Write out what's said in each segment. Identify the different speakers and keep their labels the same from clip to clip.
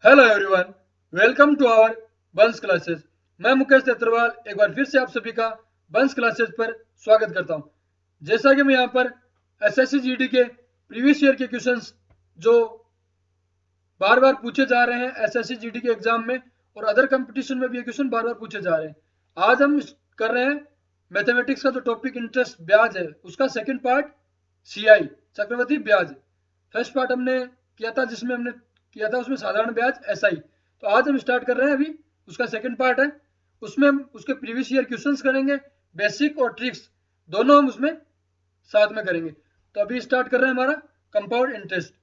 Speaker 1: Hello everyone, welcome to our बंस classes. मैं मुकेश नेत्रवाल एक बार फिर से आप सभी का बंस क्लासेस पर स्वागत करता हूं। जैसा कि मैं यहां पर एसएससी जीडी के प्रीवियस ईयर के क्वेश्चंस जो बार बार पूछे जा रहे हैं एसएससी जीडी के एग्जाम में और अदर कंपटीशन में भी ये क्वेश्चन बार बार पूछे जा रहे हैं। आज हम कर रहे हैं मैथमेटिक्स का जो टॉपिक इंटरेस्ट ब्याज है उसका सेकंड पार्ट, सीआई चक्रवृद्धि ब्याज। फर्स्ट पार्ट हमने किया था जिसमें हमने किया था उसमें साधारण ब्याज एसआई। तो आज हम स्टार्ट कर रहे हैं अभी उसका सेकंड पार्ट है। उसमें हम उसके प्रीवियस ईयर क्वेश्चंस करेंगे, बेसिक और ट्रिक्स दोनों हम उसमें साथ में करेंगे। तो अभी स्टार्ट कर रहे हैं हमारा कंपाउंड इंटरेस्ट।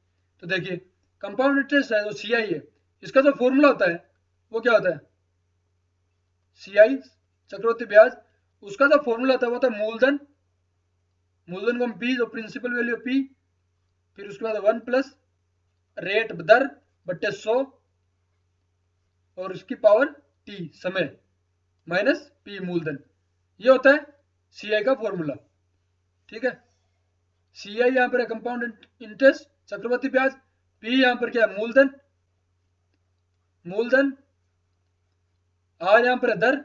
Speaker 1: तो देखिए, कंपाउंड इंटरेस्ट है जो सीआई है, इसका जो फॉर्मूला होता है वो क्या होता है? सीआई चक्रवृद्धि ब्याज, उसका जो फॉर्मूला होता है वो होता है मूलधन। मूलधन को हम पी, जो प्रिंसिपल वैल्यू पी, फिर उसके बाद 1 प्लस रेट दर बट्टे 100 और उसकी पावर टी समय माइनस पी मूलधन। ये होता है सीआई का फॉर्मूला। ठीक है, सीआई यहां पर है कंपाउंड इंटरेस्ट चक्रवृद्धि ब्याज, पी यहां पर क्या है? मूलधन। मूलधन, आर यहां पर है दर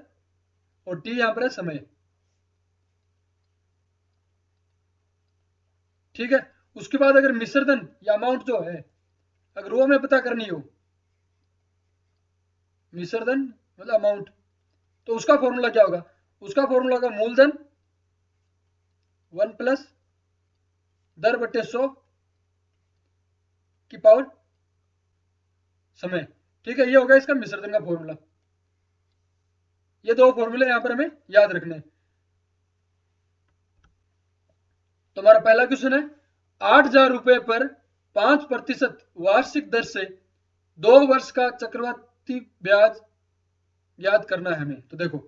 Speaker 1: और टी यहां पर है समय। ठीक है, उसके बाद अगर मिश्रधन या अमाउंट जो है अगर वो हमें पता करनी हो, मिश्रधन मतलब अमाउंट, तो उसका फॉर्मूला क्या होगा? उसका फॉर्मूला होगा मूलधन 1 प्लस दर बट्टे 100 की पावर समय। ठीक है, ये होगा इसका मिश्रधन का फॉर्मूला। ये दो फॉर्मूले यहां पर हमें याद रखने हैं। तो हमारा पहला क्वेश्चन है, 8,000 रुपए पर 5% वार्षिक दर से 2 वर्ष का चक्रवृद्धि ब्याज याद करना है हमें। तो देखो,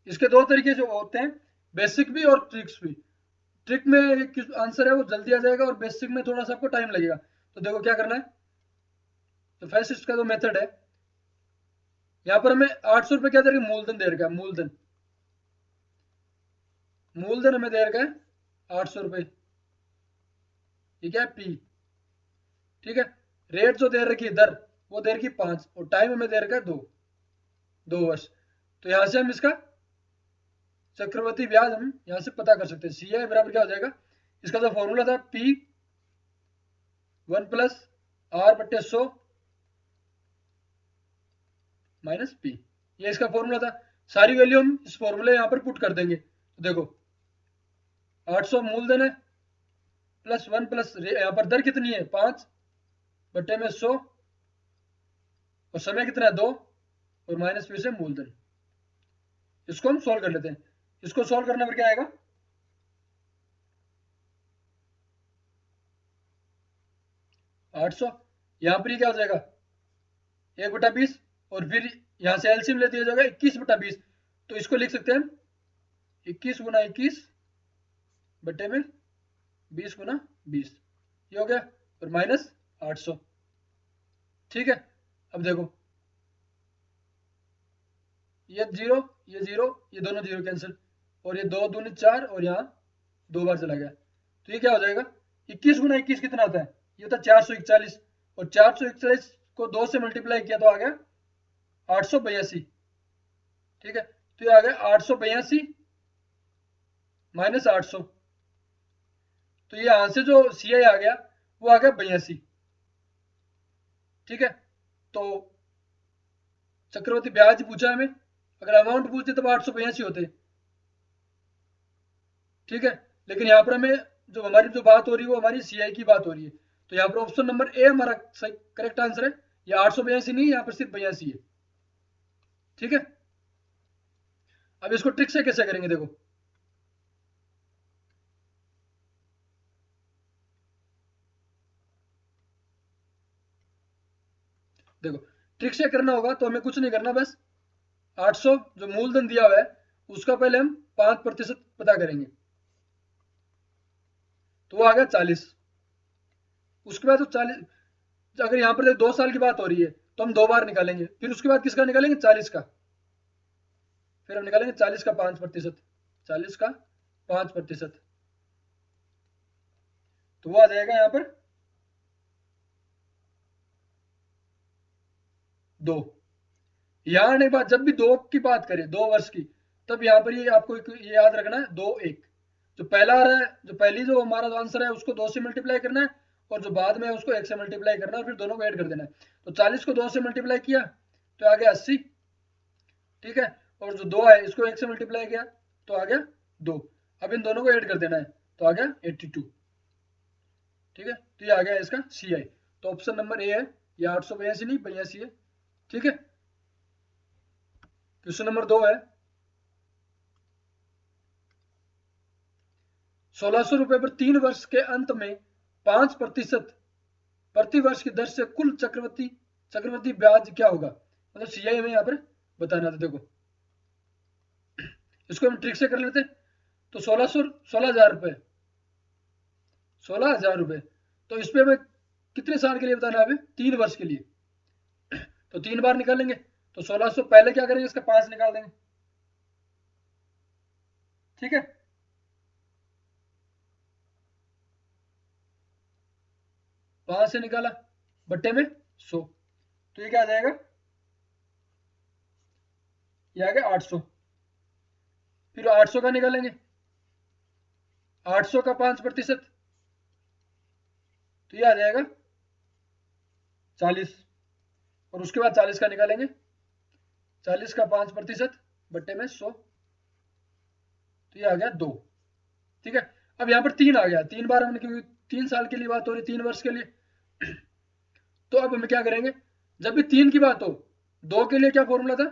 Speaker 1: इसके दो तरीके जो होते हैं, बेसिक भी और ट्रिक्स भी। ट्रिक में आंसर है वो जल्दी आ जाएगा और बेसिक में थोड़ा सा आपको टाइम लगेगा। तो देखो क्या करना है। तो फर्स्ट इसका जो मेथड है, यहाँ पर हमें 800 रुपए क्या दे रखा है? मूलधन दे रखा है। मूलधन, मूलधन हमें दे रखा है 800 रुपए। ठीक है, पी। ठीक है, रेट जो दे रखी है दर वो दे रखी 5 और टाइम हमें दे रखा है 2 वर्ष। तो यहां से हम इसका चक्रवर्ती ब्याज हम यहां से पता कर सकते हैं। सी आई बराबर क्या हो जाएगा? इसका जो फॉर्मूला था P 1 plus R/100 minus P, ये इसका फॉर्मूला था। सारी वैल्यू हम इस फॉर्मूले यहां पर पुट कर देंगे। तो देखो, 800 मूलधन है प्लस 1 प्लस यहाँ पर दर कितनी है? 5/100 और समय कितना है? 2 और माइनस फिर से मूलधन। इसको हम सॉल्व कर लेते हैं। इसको सॉल्व करने पर क्या आएगा? 800, यहाँ पर क्या हो जाएगा? 1/20 और फिर यहाँ से एलसीएम ले दिया जाएगा 21/20। तो इसको लिख सकते हैं हम 21 × 21/20 ये हो गया और माइनस 800। ठीक है, अब देखो, ये जीरो, ये जीरो, ये दोनों जीरो कैंसिल और ये 2 दूनी 4 और यहाँ 2 बार चला गया। तो ये क्या हो जाएगा? 21 × 21 कितना होता है? ये होता है 441 और 441 को 2 से मल्टीप्लाई किया तो आ गया 882। ठीक है, तो ये आ गया 882 माइनस 800। तो ये यहां से जो सी आई आ गया वो आ गया 82। ठीक है, तो चक्रवर्ती ब्याज पूछा हमें, अगर अमाउंट पूछते तब 882 होते। ठीक है, लेकिन यहाँ पर हमें जो हमारी जो बात हो रही है वो हमारी सीआई की बात हो रही है। तो यहाँ पर ऑप्शन नंबर ए हमारा सही करेक्ट आंसर है। ये 882 नहीं, यहाँ पर सिर्फ 82 है। ठीक है, अब इसको ट्रिक से कैसे करेंगे? देखो, देखो ट्रिक से करना होगा तो हमें कुछ नहीं करना, बस 800 जो मूलधन दिया हुआ है उसका पहले हम 5% पता करेंगे। तो वो आ गया 40। उसके बाद तो 40, अगर यहाँ पर 2 साल की बात हो रही है तो हम 2 बार निकालेंगे। फिर उसके बाद किसका निकालेंगे? 40 का। फिर हम निकालेंगे 40 का 5%। 40 का 5%, तो वो आ जाएगा यहाँ पर 2। यहाँ आने के बाद जब भी 2 की बात करें, 2 वर्ष की, तब यहाँ पर ये आपको ये याद रखना है 2 1। जो पहला आ रहा है, जो पहली जो हमारा जो आंसर है उसको 2 से मल्टीप्लाई करना है, और जो बाद में है उसको 1 से मल्टीप्लाई करना है, और फिर दोनों को ऐड कर देना है। तो 40 को 2 से मल्टीप्लाई किया तो आ गया 80, ठीक है। और जो 2 है इसको 1 से मल्टीप्लाई किया तो आ गया 2। अब इन दोनों को ऐड कर देना है तो आ गया 82, ठीक है। तो ये आ गया इसका सी आई। तो ऑप्शन नंबर ए है, ये 882 नहीं 82 है, ठीक है। क्वेश्चन नंबर 2 है, 1600 रुपए पर 3 वर्ष के अंत में 5% प्रति वर्ष की दर से कुल चक्रवृद्धि ब्याज क्या होगा। मतलब सीआई में यहाँ पर बताना था। देखो इसको हम ट्रिक से कर लेते। तो 16,000 रुपए, 16,000 रुपए, तो इस पे हमें कितने साल के लिए बताना है? 3 वर्ष के लिए। तो 3 बार निकालेंगे। तो 1600 पहले क्या करेंगे, इसका 5 निकाल देंगे, ठीक है। 5 से निकाला बट्टे में 100, तो ये क्या आ जाएगा, ये आ गया 800। फिर 800 का निकालेंगे, 800 का 5%, तो ये आ जाएगा 40। और उसके बाद 40 का निकालेंगे, 40 का 5% बट्टे में 100, तो ये आ गया 2, ठीक है। अब यहाँ पर 3 आ गया, 3 बार हमने, क्योंकि 3 साल के लिए बात हो रही, 3 वर्ष के लिए। तो अब हम क्या करेंगे, जब भी 3 की बात हो, 2 के लिए क्या फॉर्मूला था,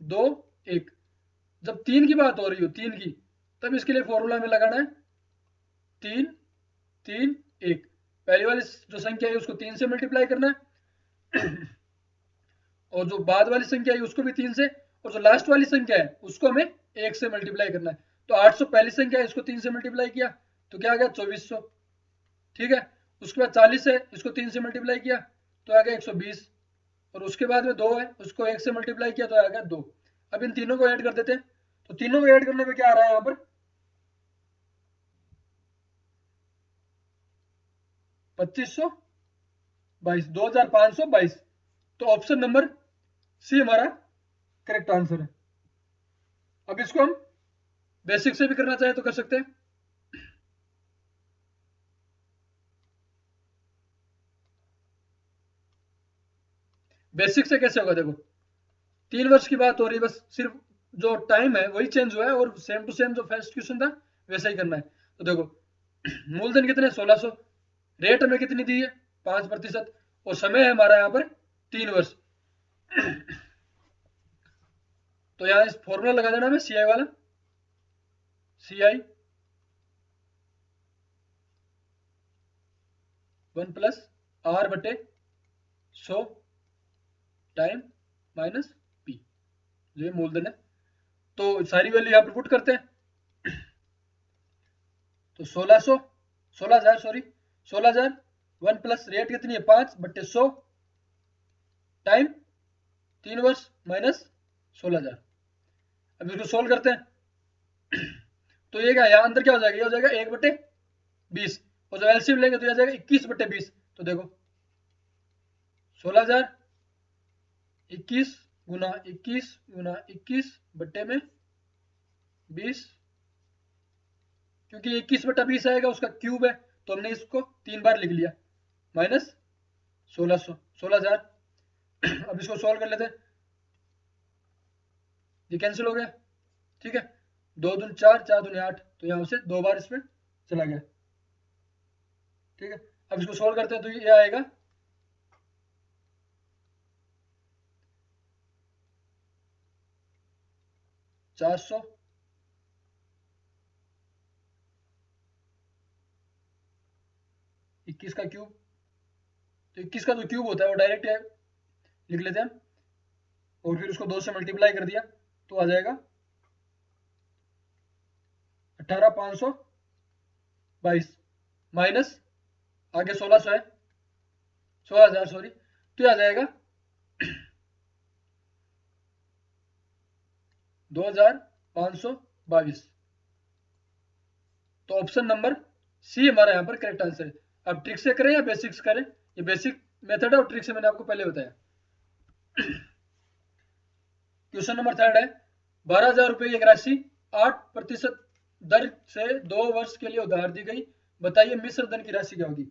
Speaker 1: 2 1। जब 3 की बात हो रही हो, 3 की, तब इसके लिए फॉर्मूला में लगाना है 3 3 1। पहली वाली जो संख्या है उसको 3 से मल्टीप्लाई करना है, और जो बाद वाली संख्या है उसको भी 3 से, और जो लास्ट वाली संख्या है उसको हमें 1 से मल्टीप्लाई करना है। तो 800 पहली संख्या है, इसको 3 से मल्टीप्लाई किया तो क्या आ गया 2400, ठीक है। उसके बाद 40 है, इसको 3 से मल्टीप्लाई किया तो आ गया 120, और उसके बाद में 2 है, उसको 1 से मल्टीप्लाई किया तो आ गया 2। अब इन तीनों को ऐड कर देते हैं। तो तीनों को ऐड करने में क्या आ रहा है यहाँ पर, 2522, 2522। तो ऑप्शन नंबर सी हमारा करेक्ट आंसर है। अब इसको हम बेसिक से भी करना चाहे तो कर सकते हैं। बेसिक से कैसे होगा, देखो 3 वर्ष की बात हो रही है, बस सिर्फ जो टाइम है वही चेंज हुआ है, और सेम टू सेम जो फर्स्ट क्वेश्चन था वैसा ही करना है। तो देखो मूलधन कितने 1600, रेट हमें कितनी दी है 5%, और समय है हमारा यहाँ पर 3 वर्ष। तो यहाँ इस फॉर्मूला लगा देना हमें सीआई वाला, सीआई 1 प्लस आर बटे 100 टाइम माइनस पी, जो ये मूलधन है। तो सारी वैल्यू यहाँ पर पुट करते हैं। तो 16,000 सॉरी 16,000, 1 प्लस रेट कितनी है 5 बट्टे 100 टाइम 3 वर्ष माइनस 16,000। अब इसको सोल्व करते हैं। तो ये क्या यहाँ अंदर क्या हो जाएगा, ये हो जाएगा 1 बट्टे 20, और जब एलसीएम लेंगे तो ये आ जाएगा 21 बट्टे 20। तो देखो 16,000 21 गुना 21 गुना 21 बट्टे में 20, क्योंकि 21 बट्टा 20 आएगा उसका क्यूब है, तो हमने इसको 3 बार लिख लिया, माइनस 16,000। अब इसको सॉल्व कर लेते हैं, ये कैंसिल हो गया, ठीक है। 2 दूनी 4, 4 दूनी 8, तो यहाँ से 2 बार इसमें चला गया, ठीक है। अब इसको सॉल्व करते हैं तो ये आएगा 400 21 का क्यूब। तो 21 का जो क्यूब होता है वो डायरेक्ट लिख लेते हैं, और फिर उसको 2 से मल्टीप्लाई कर दिया तो आ जाएगा 18,522 माइनस आगे 1600 है, 16,000 सॉरी, तो ये आ जाएगा 2,522। तो ऑप्शन नंबर सी हमारा यहाँ पर करेक्ट आंसर है। अब ट्रिक से करें या बेसिक्स करें, ये बेसिक मेथड है और ट्रिक से मैंने आपको पहले बताया। क्वेश्चन नंबर 3 है 12,000 रुपये की एक राशि 8% दर से 2 वर्ष के लिए उधार दी गई, बताइए मिश्र धन की राशि क्या होगी।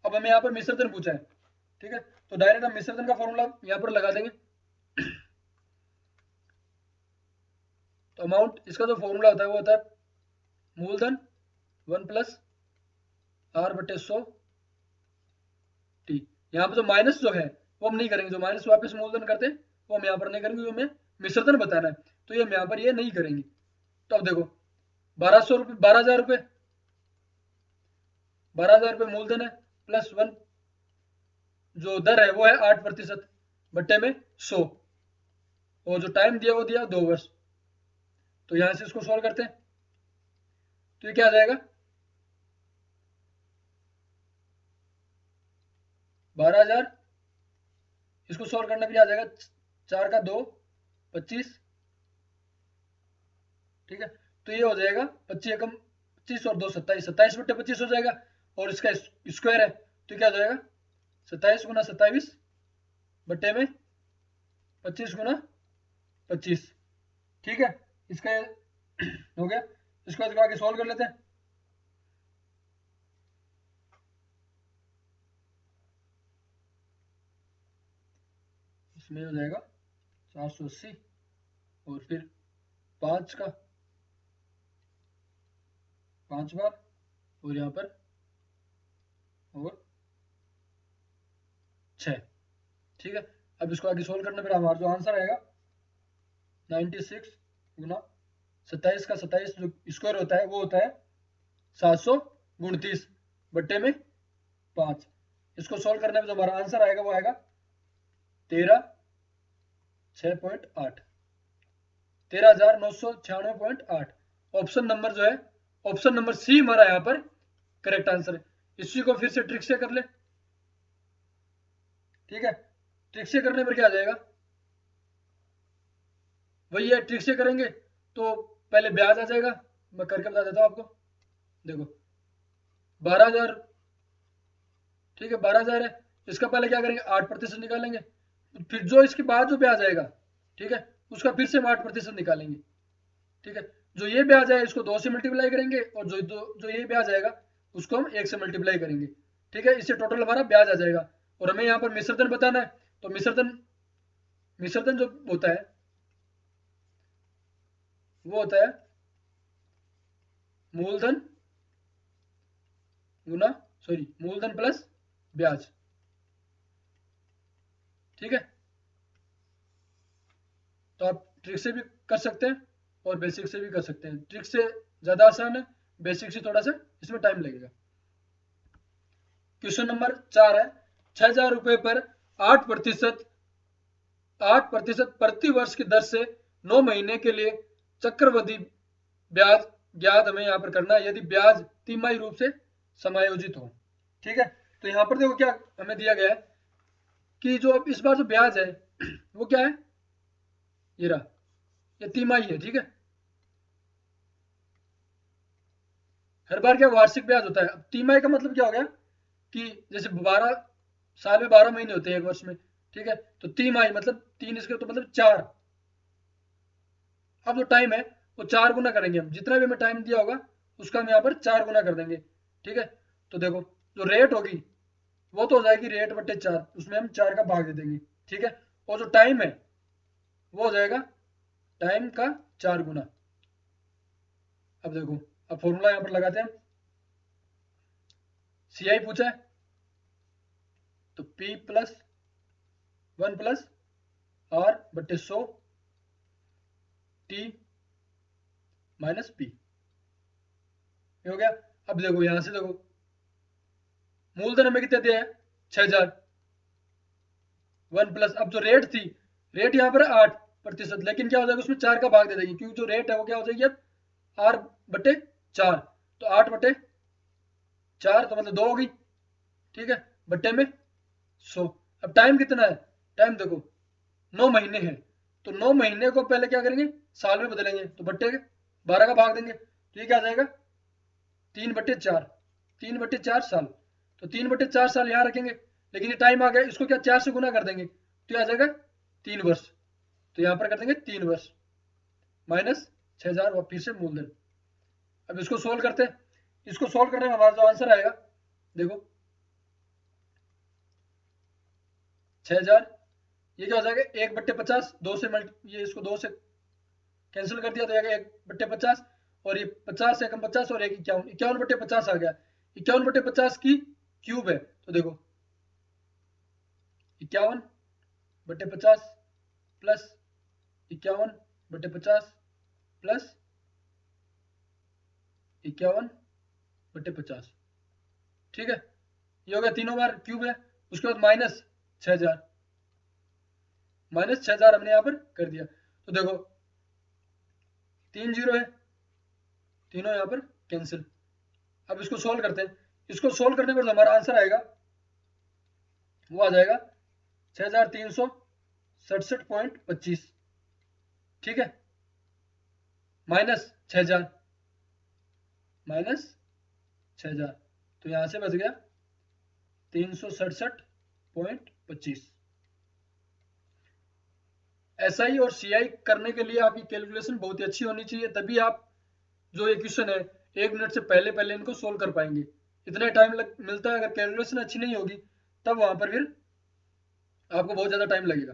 Speaker 1: अब हमें यहाँ पर मिश्र धन पूछा है, ठीक है, तो डायरेक्ट हम मिश्र धन का फॉर्मूला यहाँ पर लगा देंगे। तो अमाउंट, इसका जो फॉर्मूला होता है वो होता है मूलधन 1 प्लस आर बटे 100 टी। यहाँ पर जो माइनस जो है वो हम नहीं करेंगे, जो माइनस वापस मूलधन करते हैं वो हम यहाँ पर नहीं करेंगे, हमें मिश्रधन बताना है, तो ये हम यहाँ पर ये नहीं करेंगे। तो अब देखो 1200 रुपये, 12,000 रुपये, 12,000 रुपये मूलधन है प्लस 1 जो दर है वो है 8% बट्टे में 100, और जो टाइम दिया वो दिया 2 वर्ष। तो यहां से इसको सॉल्व करते हैं, तो ये क्या आ जाएगा 12,000, इसको सॉल्व करने के लिए आ जाएगा 4 का 2 25, ठीक है, तो ये हो जाएगा 25 एकम 25 और 2 27, 27 बट्टे 25 हो जाएगा, और इसका स्क्वायर है तो क्या हो जाएगा 27 गुना 27 बट्टे में 25 गुना 25, ठीक है, इसका हो गया। इसको आगे सॉल्व कर लेते हैं। इसमें हो जाएगा 480 और फिर 5 का 5 बार और यहाँ पर और 6, ठीक है। अब इसको आगे सोल्व करने पर हमारा जो आंसर आएगा 96 गुना 27 का 27 जो स्क्वायर होता है वो होता है 729 बट्टे में 5। इसको सोल्व करने में जो हमारा आंसर आएगा वो आएगा 13,6.8, 13,996.8। ऑप्शन नंबर जो है, ऑप्शन नंबर सी हमारा यहाँ पर करेक्ट आंसर है। इसी को फिर से ट्रिक से कर ले, ठीक है, ट्रिक से करने पर क्या आ जाएगा, वही है, ट्रिक से करेंगे तो पहले ब्याज आ जाएगा, मैं करके बता देता हूं आपको। देखो 12,000, ठीक है, 12,000 है, इसका पहले क्या करेंगे 8% निकालेंगे, फिर जो इसके बाद जो ब्याज आएगा, ठीक है, उसका फिर से हम 8% निकालेंगे, ठीक है, जो ये ब्याज आएगा इसको 2 से मल्टीप्लाई करेंगे, और जो ये ब्याज आएगा उसको हम 1 से मल्टीप्लाई करेंगे, ठीक है, इससे टोटल हमारा ब्याज आ जाएगा। और हमें यहाँ पर मिश्रधन बताना है, तो मिश्रधन जो होता है वो होता है मूलधन गुना मूलधन प्लस ब्याज, ठीक है। तो आप ट्रिक से भी कर सकते हैं और बेसिक से भी कर सकते हैं, ट्रिक से ज्यादा आसान है, बेसिक से थोड़ा सा इसमें टाइम लगेगा। क्वेश्चन नंबर 4 है 6,000 रुपए पर 8% प्रति वर्ष की दर से 9 महीने के लिए चक्रवृद्धि ब्याज ज्ञात हमें यहाँ पर करना है, यदि ब्याज तिमाही रूप से समायोजित हो, ठीक है। तो यहाँ पर देखो क्या हमें दिया गया है कि जो इस बार जो ब्याज है वो क्या है, ये रहा, ये तिमाही है, ठीक है। हर बार क्या वार्षिक ब्याज होता है, अब तिमाही का मतलब क्या हो गया कि जैसे 12 साल में 12 महीने होते हैं एक वर्ष में, ठीक है, तो तिमाही मतलब 3 इसके तो मतलब 4। अब जो टाइम है वो 4 गुना करेंगे हम, जितना भी हमें टाइम दिया होगा उसका हम यहाँ पर 4 गुना कर देंगे, ठीक है। तो देखो जो रेट होगी वो तो हो जाएगी रेट बट्टे 4, उसमें हम 4 का भाग दे देंगे, ठीक है, और जो टाइम है वो हो जाएगा टाइम का 4 गुना। अब देखो, अब फॉर्मूला यहाँ पर लगाते हैं, सीआई पूछा है तो P प्लस 1 प्लस R बट्टे 100 T माइनस P हो गया। अब देखो यहां से देखो मूलधन हमें कितने दिया है 6,000, 1 प्लस, अब जो रेट थी, रेट यहाँ पर 8%, लेकिन क्या हो जाएगा उसमें 4 का भाग दे देंगे, क्योंकि जो रेट है वो क्या हो जाएगी अब R बटे 4, तो 8 बटे 4 तो मतलब 2 हो गई, ठीक है, बट्टे में 100। अब टाइम कितना है, टाइम देखो 9 महीने हैं, तो 9 महीने को पहले क्या करेंगे साल में बदलेंगे, तो बट्टे 12 का भाग देंगे, तो ये क्या आ जाएगा 3 बट्टे 4, 3 बट्टे 4 साल, तो 3 बट्टे 4 साल यहाँ रखेंगे, लेकिन ये टाइम आ गया, इसको क्या 4 से गुना कर देंगे तो आ जाएगा 3 वर्ष, तो यहाँ पर कर देंगे 3 वर्ष माइनस 6000 और फिर से मूलधन। अब इसको सोल्व करते हैं। इसको सोल्व करने में हमारा जो आंसर आएगा देखो 6000, ये क्या हो जाएगा 1/50, 2 से ये इसको 2 से कैंसिल कर दिया तो आएगा 1/50 और ये 50 एकम 50 और 51, 51/50 आ गया। 51/50 की क्यूब है तो देखो 51/50 प्लस 51/50 प्लस 51/50, ठीक है। ये हो गया तीनों बार क्यूब है। उसके बाद माइनस 6000, हमने यहाँ पर कर दिया तो देखो 3 जीरो है, तीनों यहाँ पर कैंसिल। अब इसको सोल्व करते हैं। इसको सोल्व करने पर जो हमारा आंसर आएगा वो आ जाएगा 6367.25, ठीक है, माइनस 6000 तो यहां से बच गया 367.25। एसआई और सीआई करने के लिए आपकी कैलकुलेशन बहुत ही अच्छी होनी चाहिए, तभी आप जो ये क्वेश्चन है 1 मिनट से पहले पहले इनको सोल्व कर पाएंगे। इतना टाइम मिलता है, अगर कैलकुलेशन अच्छी नहीं होगी तब वहां पर फिर आपको बहुत ज्यादा टाइम लगेगा।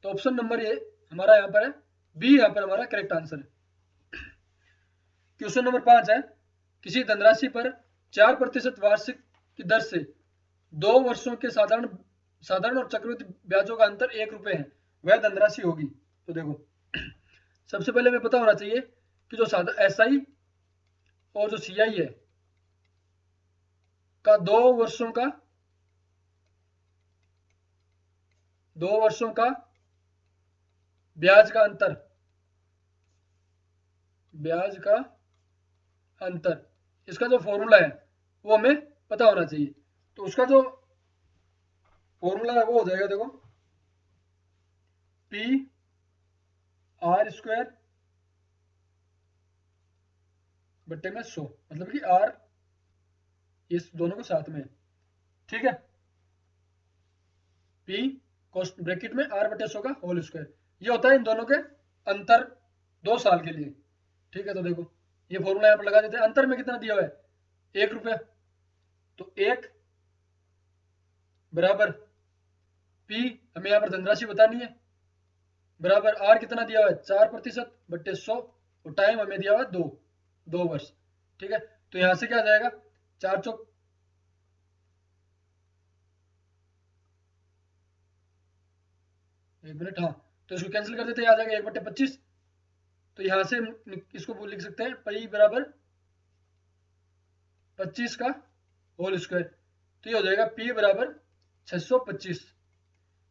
Speaker 1: तो ऑप्शन नंबर ए हमारा यहाँ पर है, बी यहाँ पर हमारा करेक्ट आंसर है। क्वेश्चन नंबर 5 है, किसी धनराशि पर 4% वार्षिक की दर से 2 वर्षों के साधारण और चक्रवृद्धि ब्याजों का अंतर 1 रुपए है, वह धनराशि होगी। तो देखो सबसे पहले हमें पता होना चाहिए कि जो एसआई और जो सीआई है का 2 वर्षों का ब्याज का अंतर, इसका जो फॉर्मूला है वो हमें पता होना चाहिए। तो उसका जो फॉर्मूला है वो हो जाएगा देखो पी आर स्क्वायर बट्टे में 100, मतलब कि आर इस दोनों को साथ में, ठीक है, पी कॉस्ट ब्रैकेट में आर बटे 100 का होल स्क्वायर, ये होता है इन दोनों के अंतर 2 साल के लिए, ठीक है। तो देखो ये फॉर्मूला यहाँ पर लगा देते हैं। अंतर में कितना दिया हुआ है 1 रुपया, तो 1 बराबर पी हमें यहाँ पर धनराशि बतानी है बराबर आर कितना दिया हुआ है 4% बट्टे 100 और टाइम हमें दिया हुआ है 2 वर्ष, ठीक है। तो यहां से क्या आ जाएगा 4 चौक 1 मिनट, हाँ, तो इसको कैंसिल कर देते हैं, आ जाएगा 1/25। तो यहां से इसको लिख सकते हैं पी बराबर 25 का होल स्क्वायर, तो ये हो जाएगा पी बराबर 625।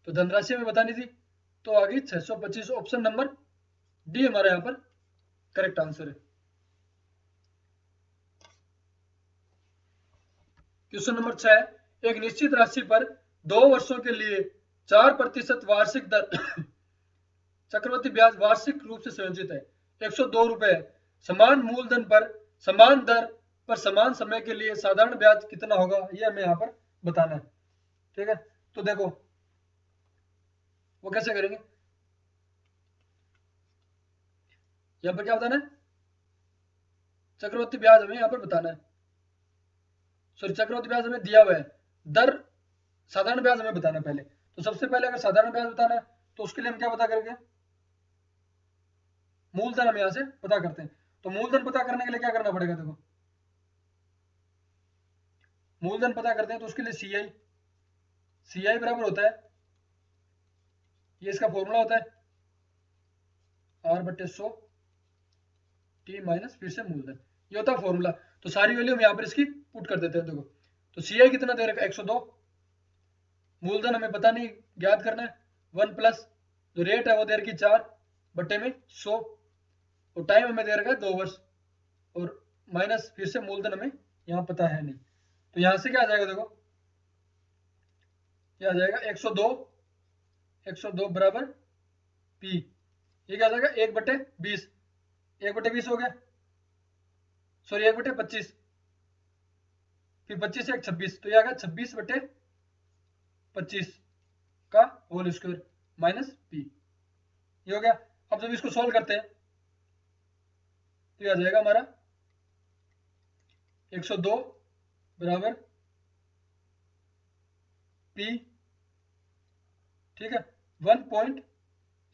Speaker 1: तो धनराशि हमें बतानी थी तो आ गई 625। ऑप्शन नंबर डी हमारा यहाँ पर करेक्ट आंसर है। क्वेश्चन नंबर 6, एक निश्चित राशि पर 2 वर्षों के लिए 4% वार्षिक दर चक्रवृद्धि ब्याज वार्षिक रूप से संयोजित है, 102 रुपए है। समान मूलधन पर समान दर पर समान समय के लिए साधारण ब्याज कितना होगा, ये हमें यहाँ पर बताना है, ठीक है। तो देखो वो कैसे करेंगे, यहाँ पर क्या बताना है, चक्रवृद्धि ब्याज हमें यहाँ पर बताना है, सॉरी चक्रवृद्धि ब्याज हमें दिया हुआ है, दर साधारण ब्याज हमें बताना है पहले। तो सबसे पहले अगर साधारण ब्याज बताना है तो उसके लिए हम क्या पता करेंगे, मूलधन हम यहां से पता करते हैं। तो मूलधन पता करने के लिए क्या करना पड़ेगा, देखो मूलधन पता करते हैं तो उसके लिए सीआई बराबर होता है, ये इसका फॉर्मूला होता है R/100 टी माइनस फिर से मूलधन, ये होता है फॉर्मूला। तो सारी वैल्यू हम यहाँ पर इसकी पुट कर देते हैं। देखो तो सीआई कितना दे रखा है 102, मूलधन हमें पता नहीं ज्ञात करना है 1 प्लस जो रेट है वो दे रखी 4 बट्टे में 100 और टाइम हमें दे रखा है 2 वर्ष और माइनस फिर से मूलधन हमें यहाँ पता है नहीं। तो यहाँ से क्या आ जाएगा, देखो क्या आ जाएगा 102 बराबर पी, ये क्या आ जाएगा 1/20, 1/20 हो गया, सॉरी 1/25, फिर 25 से 26, तो ये आ गया 26/25 का होल स्क्वायर माइनस पी, ये हो गया। अब जब इसको सॉल्व करते हैं तो ये आ जाएगा हमारा 102 बराबर P, ठीक है, 1 पॉइंट,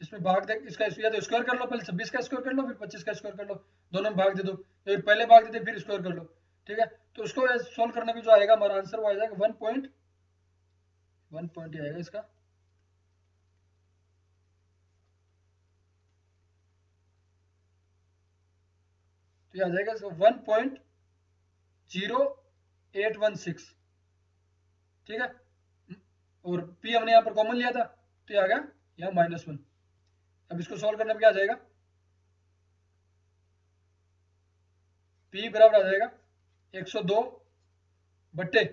Speaker 1: इसमें भाग दे, इसका या तो स्क्वायर कर लो, पहले 26 का स्क्वायर कर लो, फिर 25 का स्क्वायर कर लो, दोनों में भाग दे दो, फिर पहले भाग दे दे फिर स्क्वायर कर लो, ठीक है। तो उसको सोल्व करने पे जो आएगा हमारा आंसर वो आ जाएगा 1 पॉइंट ही आएगा इसका, तो ये आ जाएगा इसका 1.0816, ठीक है। और P हमने यहाँ पर कॉमन लिया था तो ये आ गया यहाँ -1। अब इसको सोल्व करने पे क्या आ जाएगा, P बराबर आ जाएगा 102 बट्टे,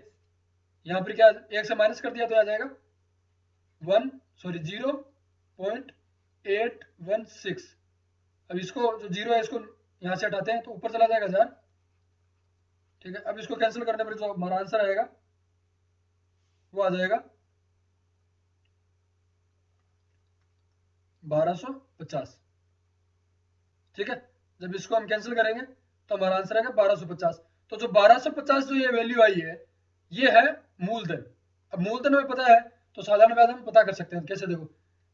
Speaker 1: यहाँ पर क्या एक से माइनस कर दिया तो आ जाएगा 0.816। अब इसको जो जीरो है इसको यहाँ से हटाते हैं तो ऊपर चला जाएगा 1000, ठीक है। अब इसको कैंसिल करने पर जो हमारा आंसर आएगा वो आ जाएगा 1250, ठीक है। जब इसको हम कैंसिल करेंगे तो हमारा आंसर आएगा 1250। तो जो 1250 जो ये वैल्यू आई है ये है मूलधन। अब मूलधन हमें पता है तो साधारण ब्याज हम पता कर सकते हैं कैसे, देखो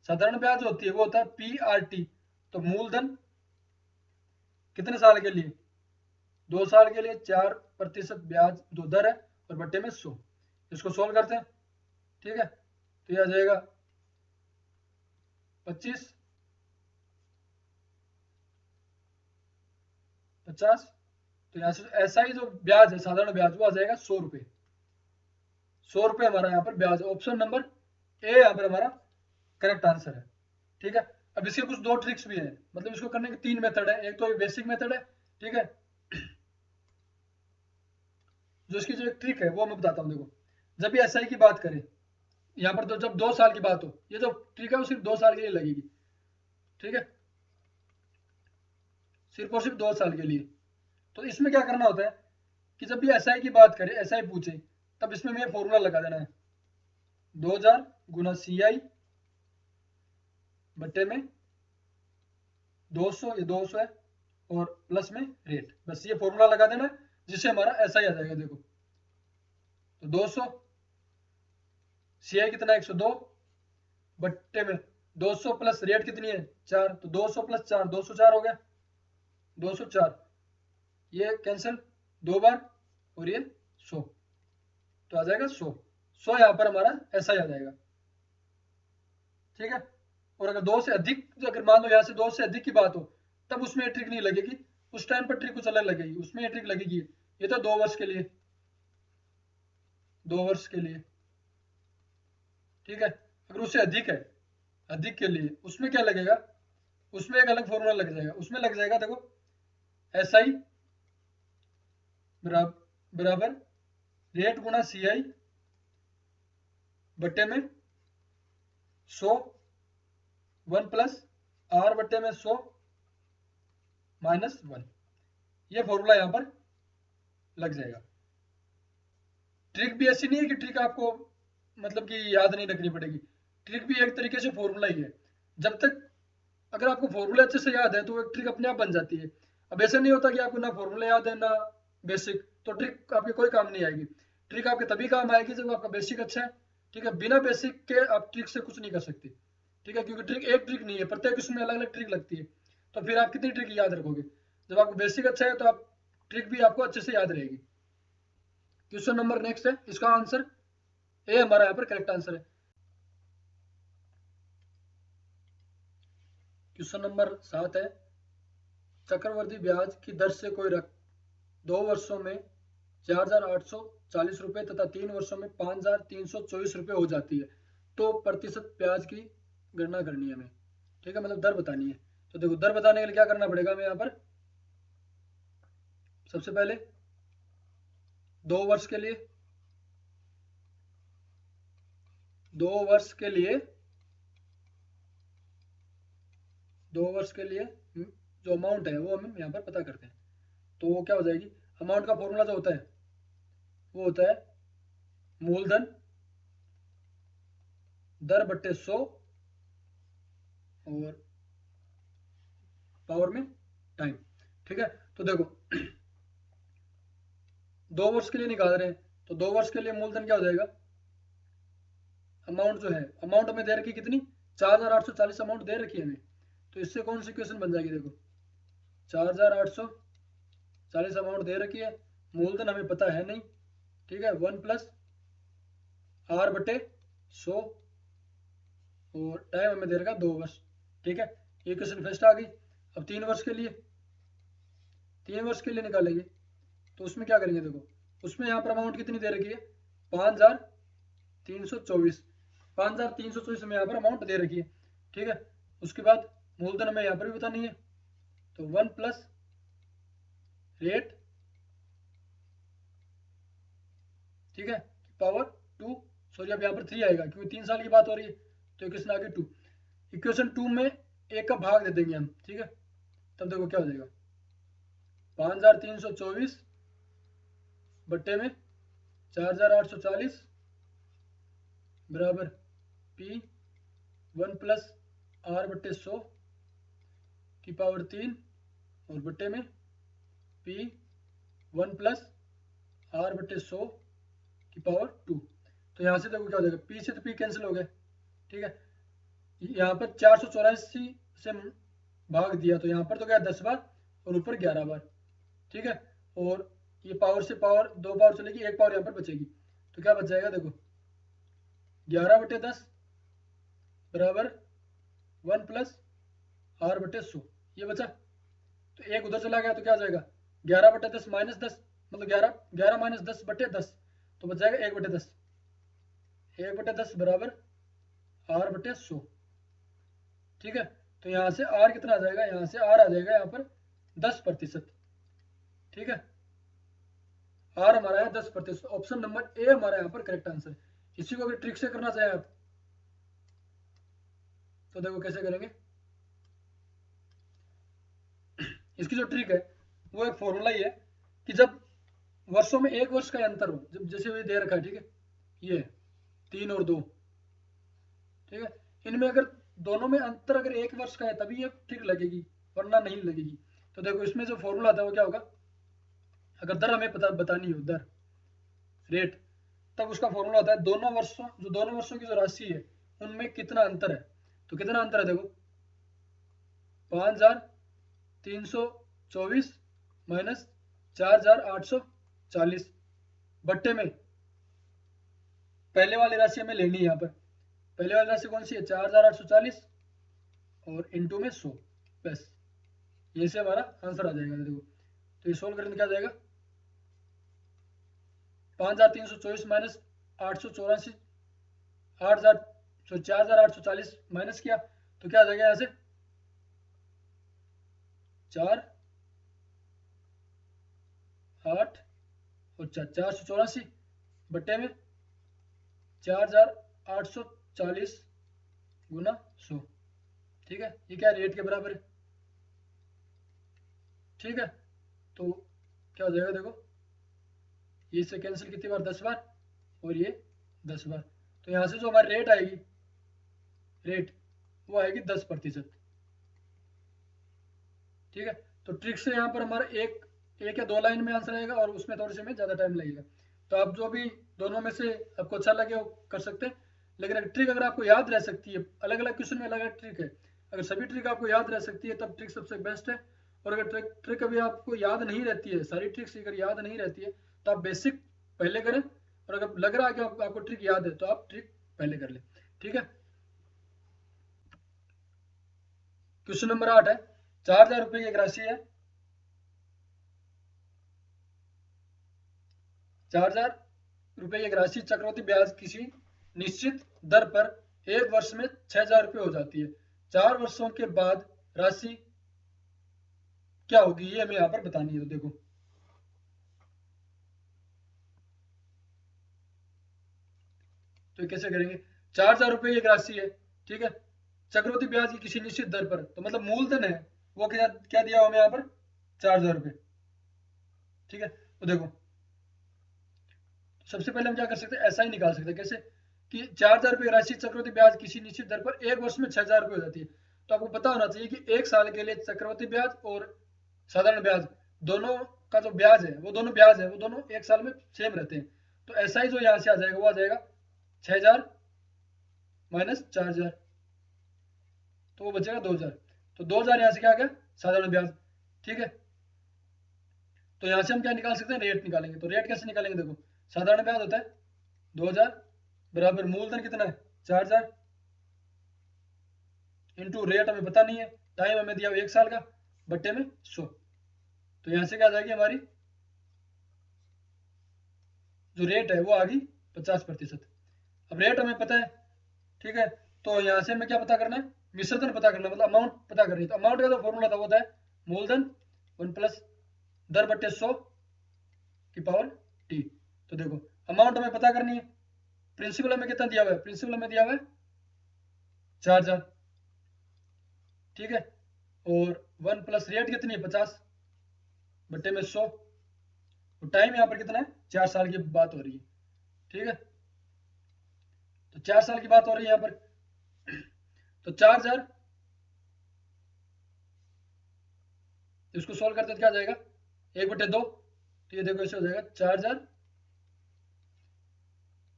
Speaker 1: साधारण ब्याज जो होती है वो होता है PRT, तो मूलधन कितने साल के लिए, 2 साल के लिए 4% ब्याज जो दर है और बट्टे में 100, इसको सोल्व करते हैं, ठीक है। तो ये आ जाएगा 25 50, तो यहाँ से ऐसा ही जो ब्याज है साधारण ब्याज वो आ जाएगा 100 रुपये। 100 रुपये हमारा यहाँ पर ब्याज, ऑप्शन नंबर ए यहाँ पर हमारा करेक्ट आंसर है, ठीक है। अब इसके कुछ 2 ट्रिक्स भी हैं, मतलब इसको करने के 3 मेथड है, एक तो बेसिक मेथड है, ठीक है। जो इसकी जो एक ट्रिक है वो मैं बताता हूँ, देखो जब भी एसआई की बात करें यहाँ पर तो जब 2 साल की बात हो, ये जो ट्रिक है वो सिर्फ 2 साल के लिए लगेगी, ठीक है, सिर्फ और सिर्फ 2 साल के लिए। तो इसमें क्या करना होता है कि जब भी एसआई की बात करें, एसआई पूछे, तब इसमें मैं फॉर्मूला लगा देना है 2000 गुना CI बट्टे में 200, ये 200 है, और प्लस में रेट, बस ये फॉर्मूला लगा देना है जिससे हमारा एसआई आ जाएगा। देखो तो 200 CI कितना है 102 बट्टे में 200 प्लस रेट कितनी है 4, तो 200 प्लस 4 204 हो गया, 204, ये कैंसिल 2 बार और ये 100, तो आ जाएगा 100 यहाँ पर हमारा एसआई आ जाएगा, ठीक है। और अगर 2 से अधिक, अगर मान लो यहाँ से 2 से अधिक की बात हो तब उसमें ये ट्रिक नहीं लगेगी, उस टाइम पर ट्रिक कुछ अलग लगेगी, उसमें ये ट्रिक लगेगी, ये तो 2 वर्ष के लिए, 2 वर्ष के लिए, ठीक है। अगर उससे अधिक है, अधिक के लिए उसमें क्या लगेगा, उसमें एक अलग फॉर्मूला लग जाएगा, उसमें लग जाएगा देखो एसआई बराबर रेट गुना CI बट्टे में 100 1 प्लस R बट्टे में 100 -1, ये फॉर्मूला यहां पर लग जाएगा। ट्रिक भी ऐसी नहीं है कि ट्रिक आपको मतलब कि याद नहीं रखनी पड़ेगी, ट्रिक भी एक तरीके से फॉर्मूला ही है, जब तक अगर आपको फॉर्मूला अच्छे से याद है तो एक ट्रिक अपने आप बन जाती है। अब ऐसा नहीं होता कि आपको ना फॉर्मूला याद है ना बेसिक, तो ट्रिक आपके कोई काम नहीं आएगी। ट्रिक आपके तभी काम आएगी जब आपका बेसिक अच्छा है, ठीक है। बिना बेसिक के आप ट्रिक से कुछ नहीं कर सकते, ठीक है, क्योंकि ट्रिक एक ट्रिक नहीं है, प्रत्येक उसमें अलग अलग ट्रिक लगती है, तो फिर आप कितनी ट्रिक याद रखोगे। जब आपको बेसिक अच्छा है तो आप ट्रिक भी आपको अच्छे से याद रहेगी। क्वेश्चन नंबर नेक्स्ट है, इसका आंसर ए हमारा यहाँ पर करेक्ट आंसर है। क्वेश्चन नंबर 7 है, चक्रवर्ती ब्याज की दर से कोई रकम 2 वर्षों में 4840 रुपए तथा 3 वर्षों में 5324 रुपए हो जाती है, तो प्रतिशत ब्याज की गणना करनी है हमें, ठीक है, मतलब दर बतानी है। तो देखो दर बताने के लिए क्या करना पड़ेगा हमें, यहाँ पर सबसे पहले 2 वर्ष के लिए, 2 वर्ष के लिए, 2 वर्ष के लिए जो अमाउंट है वो हम यहाँ पर पता करते हैं, तो वो क्या हो जाएगी, अमाउंट का फॉर्मूला जो होता है वो होता है मूलधन दर बट्टे 100 और पावर में टाइम। ठीक है, तो देखो 2 वर्ष के लिए निकाल रहे हैं, तो 2 वर्ष के लिए मूलधन क्या हो जाएगा, अमाउंट जो है, अमाउंट हमें दे रखी कितनी, 4840 अमाउंट दे रखी है हमें। तो इससे कौन सी इक्वेशन बन जाएगी, देखो 4840 अमाउंट दे रखी है, मूलधन हमें पता है नहीं। ठीक है, 1 प्लस आर बटे 100 और टाइम हमें दे रखा 2 वर्ष। ठीक है, ये क्वेश्चन फर्स्ट आ गई। अब 3 वर्ष के लिए, 3 वर्ष के लिए निकालेंगे, तो उसमें क्या करेंगे, देखो उसमें यहाँ पर अमाउंट कितनी दे रखी है, 5324, 5324 हमें यहाँ पर अमाउंट दे रखी है। ठीक है, उसके बाद मूलधन हमें यहाँ पर भी पता नहीं है, तो 1 प्लस रेट, ठीक है, पावर 2, सॉरी अब यहाँ पर 3 आएगा क्योंकि 3 साल की बात हो रही है, तो इक्वेशन आगे 2, इक्वेशन 2 में 1 का भाग दे देंगे हम। ठीक है, तब देखो क्या हो जाएगा, 5324 बट्टे में 4840 बराबर P 1 प्लस आर बट्टे 100 की पावर 3 और बट्टे में P 1 प्लस आर बट्टे 100 की पावर 2। तो यहाँ से देखो क्या हो जाएगा, P से तो P कैंसिल हो गया। ठीक है, यहाँ पर 484 से भाग दिया तो यहाँ पर तो गया 10 बार और ऊपर 11 बार। ठीक है, और ये पावर से पावर 2 पावर चलेगी, 1 पावर यहाँ पर बचेगी, तो क्या बच जाएगा, देखो 11 बटे 10 बराबर 1 प्लस आर बटे 100, ये बचा। तो 1 उधर चला गया तो क्या हो जाएगा, 11 बटे 10 माइनस 10, मतलब 11 माइनस 10 बटे 10, तो बच जाएगा 1 बटे 10, 1 बटे 10 बराबर आर बटे 100। ठीक है, तो यहाँ से आर कितना आ जाएगा, यहाँ से आर आ जाएगा यहाँ पर 10%। ठीक है, आर हमारा है 10%, ऑप्शन नंबर ए हमारा यहाँ पर करेक्ट आंसर। इसी को अगर ट्रिक से करना चाहे आप तो देखो कैसे करेंगे। इसकी जो ट्रिक है वो एक फॉर्मूला ही है कि जब वर्षों में 1 वर्ष का अंतर हो, जब जैसे ये दे रखा है, ठीक है, ये 3 और 2, ठीक है, इनमें अगर दोनों में अंतर अगर 1 वर्ष का है तभी ये ठीक लगेगी, वरना नहीं लगेगी। तो देखो इसमें जो फॉर्मूला था वो क्या होगा, अगर दर हमें बतानी हो, दर रेट, तब उसका फॉर्मूला होता है दोनों वर्षों की जो राशि है उनमें कितना अंतर है। तो कितना अंतर है, देखो 5324 माइनस 4840 बट्टे में पहले वाली राशि हमें लेनी है। यहाँ पर पहले वाली राशि कौन सी है, 4840 और इंटू में 100, बस ये से हमारा आंसर आ जाएगा। देखो तो ये सोल्व करने क्या जाएगा, 5324 माइनस 884, 4840 माइनस किया तो क्या आ जाएगा, यहाँ से 4 8 और 484 बट्टे में 4840 गुना 100। ठीक है, ये क्या रेट के बराबर है। ठीक है, तो क्या हो जाएगा, देखो ये से कैंसिल कितनी बार, 10 बार और ये 10 बार, तो यहाँ से जो हमारी रेट आएगी, रेट वो आएगी 10%। ठीक है, तो ट्रिक से यहाँ पर हमारा एक या 2 लाइन में आंसर आएगा और उसमें थोड़ी सी में ज़्यादा टाइम लगेगा। तो आप जो भी दोनों में से आपको अच्छा लगे वो कर सकते हैं, लेकिन अगर ट्रिक अगर आपको याद रह सकती है, अलग अलग क्वेश्चन में अलग अलग ट्रिक है, अगर सभी ट्रिक आपको याद रह सकती है तब ट्रिक सबसे बेस्ट है। और अगर ट्रिक अभी आपको याद नहीं रहती है, सारी ट्रिक्स अगर याद नहीं रहती है तो आप बेसिक पहले करें, और अगर लग रहा है कि आपको ट्रिक याद है तो आप ट्रिक पहले कर लें। ठीक है, क्वेश्चन नंबर 8 है, 4000 रुपये की एक राशि है, 4000 रुपये की एक राशि चक्रवृद्धि ब्याज किसी निश्चित दर पर 1 वर्ष में 6000 रुपये हो जाती है। 4 वर्षों के बाद राशि क्या होगी, ये हमें यहाँ पर बतानी है। तो देखो तो कैसे करेंगे, 4000 रुपये की एक राशि है, ठीक है, चक्रवृद्धि ब्याज की किसी निश्चित दर पर, तो मतलब मूलधन है वो क्या दिया हुआ हमें यहाँ पर, 4000 रुपये। ठीक है, तो देखो सबसे पहले हम क्या कर सकते हैं, ऐसा ही निकाल सकते हैं, कैसे कि 4000 रुपये राशि चक्रवृद्धि ब्याज किसी निश्चित दर पर 1 वर्ष में 6000 रुपये हो जाती है। तो आपको पता होना चाहिए कि 1 साल के लिए चक्रवृद्धि ब्याज और साधारण ब्याज दोनों का जो ब्याज है वो दोनों 1 साल में सेम रहते हैं। तो एसआई जो यहाँ से आ जाएगा वो आ जाएगा 6000 माइनस 4000, तो वो बचेगा 2000। तो 2000 यहाँ से क्या आ गया, साधारण ब्याज। ठीक है, तो यहाँ से हम क्या निकाल सकते हैं, रेट निकालेंगे। तो रेट कैसे निकालेंगे, देखो साधारण ब्याज होता है 2000 बराबर मूलधन कितना है 4000 इंटू रेट हमें पता नहीं है, टाइम हमें दिया 1 साल का, बट्टे में 100। तो यहाँ से क्या आ जाएगी हमारी जो रेट है वो आ गई 50%। अब रेट हमें पता है, ठीक है, तो यहाँ से हमें क्या पता करना है, मिश्रधन पता करना, मतलब अमाउंट पता करनी है। तो अमाउंट का जो फॉर्मूला था वो होता है मूलधन 1 प्लस दर बट्टे 100 की पावर टी। तो देखो अमाउंट हमें पता करनी है, प्रिंसिपल हमें कितना दिया हुआ है, प्रिंसिपल हमें दिया हुआ है 4000, ठीक है, और 1 प्लस रेट कितनी है 50 बट्टे में 100। तो टाइम यहाँ पर कितना है, 4 साल की बात हो रही है, ठीक है, तो 4 साल की बात हो रही है यहाँ पर। तो 4000 इसको सॉल्व करते तो क्या आ जाएगा 1/2, तो ये देखो ऐसे हो जाएगा 4000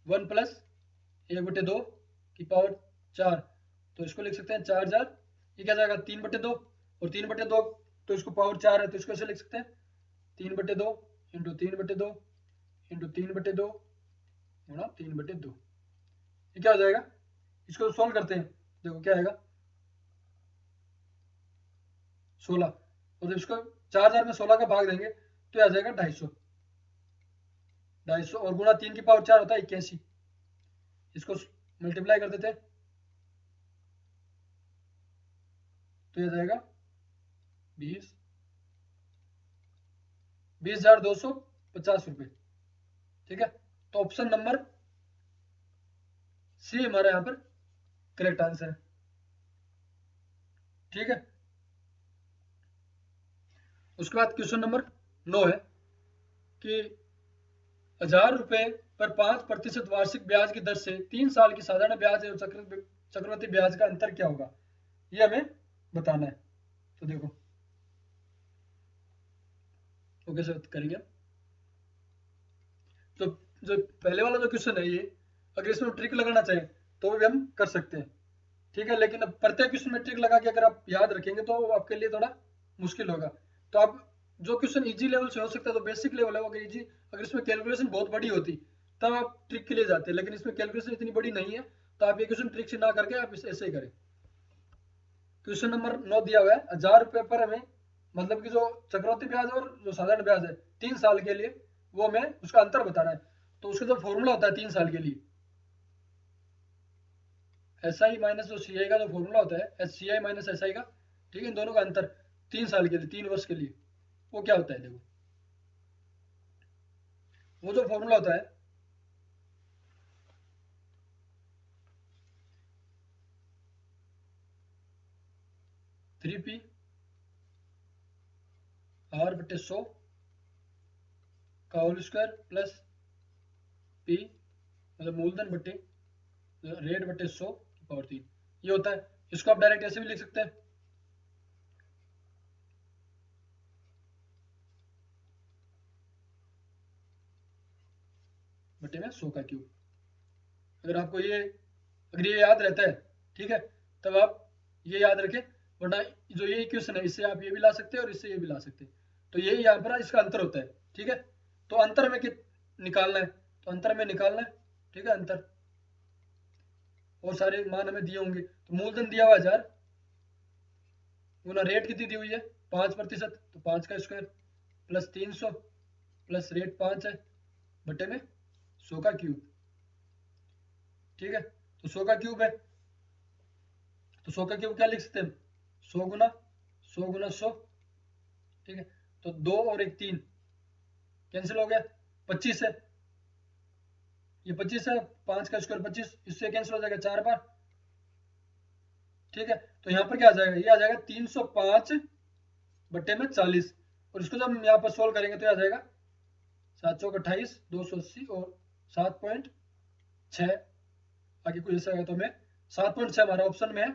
Speaker 1: 1 प्लस 1/2 की पावर 4। तो इसको लिख सकते हैं 4000, ये क्या जाएगा 3/2, और 3/2 तो इसको पावर 4 है, तो इसको ऐसे लिख सकते हैं 3/2 इंटू 3/2 इंटू 3/2 गुणा 3/2। ये क्या हो जाएगा, इसको सॉल्व करते हैं, देखो क्या आएगा 16, और जब इसको 4000 में 16 का भाग देंगे तो आ जाएगा 250 और गुणा 3 की पावर 4 होता है 81, इसको मल्टीप्लाई कर देते हैं तो ये जाएगा 20,250 रुपये। ठीक है, तो ऑप्शन नंबर सी हमारा यहाँ पर करेक्ट आंसर है। ठीक है, उसके बाद क्वेश्चन नंबर 9 है कि 1000 रुपये पर 5% वार्षिक ब्याज की दर से 3 साल की साधारण ब्याज एवं चक्रवृद्धि ब्याज का अंतर क्या होगा, ये हमें बताना है। तो देखो वो कैसे करेंगे, तो जो पहले वाला जो क्वेश्चन है ये अगर इसमें ट्रिक लगाना चाहे तो भी हम कर सकते हैं। ठीक है, लेकिन अब प्रत्येक क्वेश्चन में ट्रिक लगा के अगर आप याद रखेंगे तो आपके लिए थोड़ा मुश्किल होगा। तो आप जो क्वेश्चन इजी लेवल से हो सकता है तो बेसिक लेवल है, अगर इजी अगर इसमें कैलकुलेशन बहुत बड़ी होती तब आप ट्रिक के लिए जाते, लेकिन इसमें कैलकुलेशन इतनी बड़ी नहीं है तो आप ये क्वेश्चन ट्रिक से ना करके आप ऐसे ही करें। क्वेश्चन नंबर 9 दिया हुआ है 1000 रुपये पर हमें मतलब कि जो चक्रवृद्धि ब्याज और जो साधारण ब्याज है 3 साल के लिए वो हमें उसका अंतर बताना है। तो उसका जो फॉर्मूला होता है 3 साल के लिए एस आई माइनस जो सी आई का जो फॉर्मूला होता है S C I minus S I का, ठीक है, इन दोनों का अंतर 3 साल के लिए 3 वर्ष के लिए वो क्या होता है, देखो वो जो फॉर्मूला होता है 3p r/100 का होल स्क्वायर प्लस p मतलब मूलधन बट्टे रेट बट्टे 100 की पावर 3 ये होता है। इसको आप डायरेक्ट ऐसे भी लिख सकते हैं बट्टे में 100 का क्यूब। अगर आपको ये अगर ये याद रहता है, ठीक है, तब आप ये याद रखें, वरना जो ये इक्वेशन है इससे आप ये भी ला सकते हैं और इससे ये भी ला सकते हैं। तो यही यहाँ पर इसका अंतर होता है। ठीक है, तो अंतर में निकालना है, तो अंतर में निकालना है, ठीक है, अंतर और सारे मान हमें दिए होंगे। तो मूलधन दिया हुआ 1000 गुना रेट कितनी दी हुई है 5%, तो 5 का स्क्वायर प्लस 300 प्लस रेट 5 है बटे में 100 का क्यूब। ठीक है, तो 100 का क्यूब है तो 100 का क्यूब क्या लिख सकते हैं 100 गुना 100 ठीक है, तो 2 और 1 3 कैंसिल हो गया, 25 है, ये 25 है, 5 का स्क्वायर 25, इससे कैंसिल हो जाएगा 4 बार। ठीक है, तो यहाँ पर क्या आ जाएगा, ये आ जाएगा 305 बट्टे में 40, और इसको जब हम यहाँ पर सोल्व करेंगे तो आ जाएगा 7 चौक 28 280 और 7.6 आगे कुछ ऐसा आएगा, तो हमें 7.6 हमारा ऑप्शन में है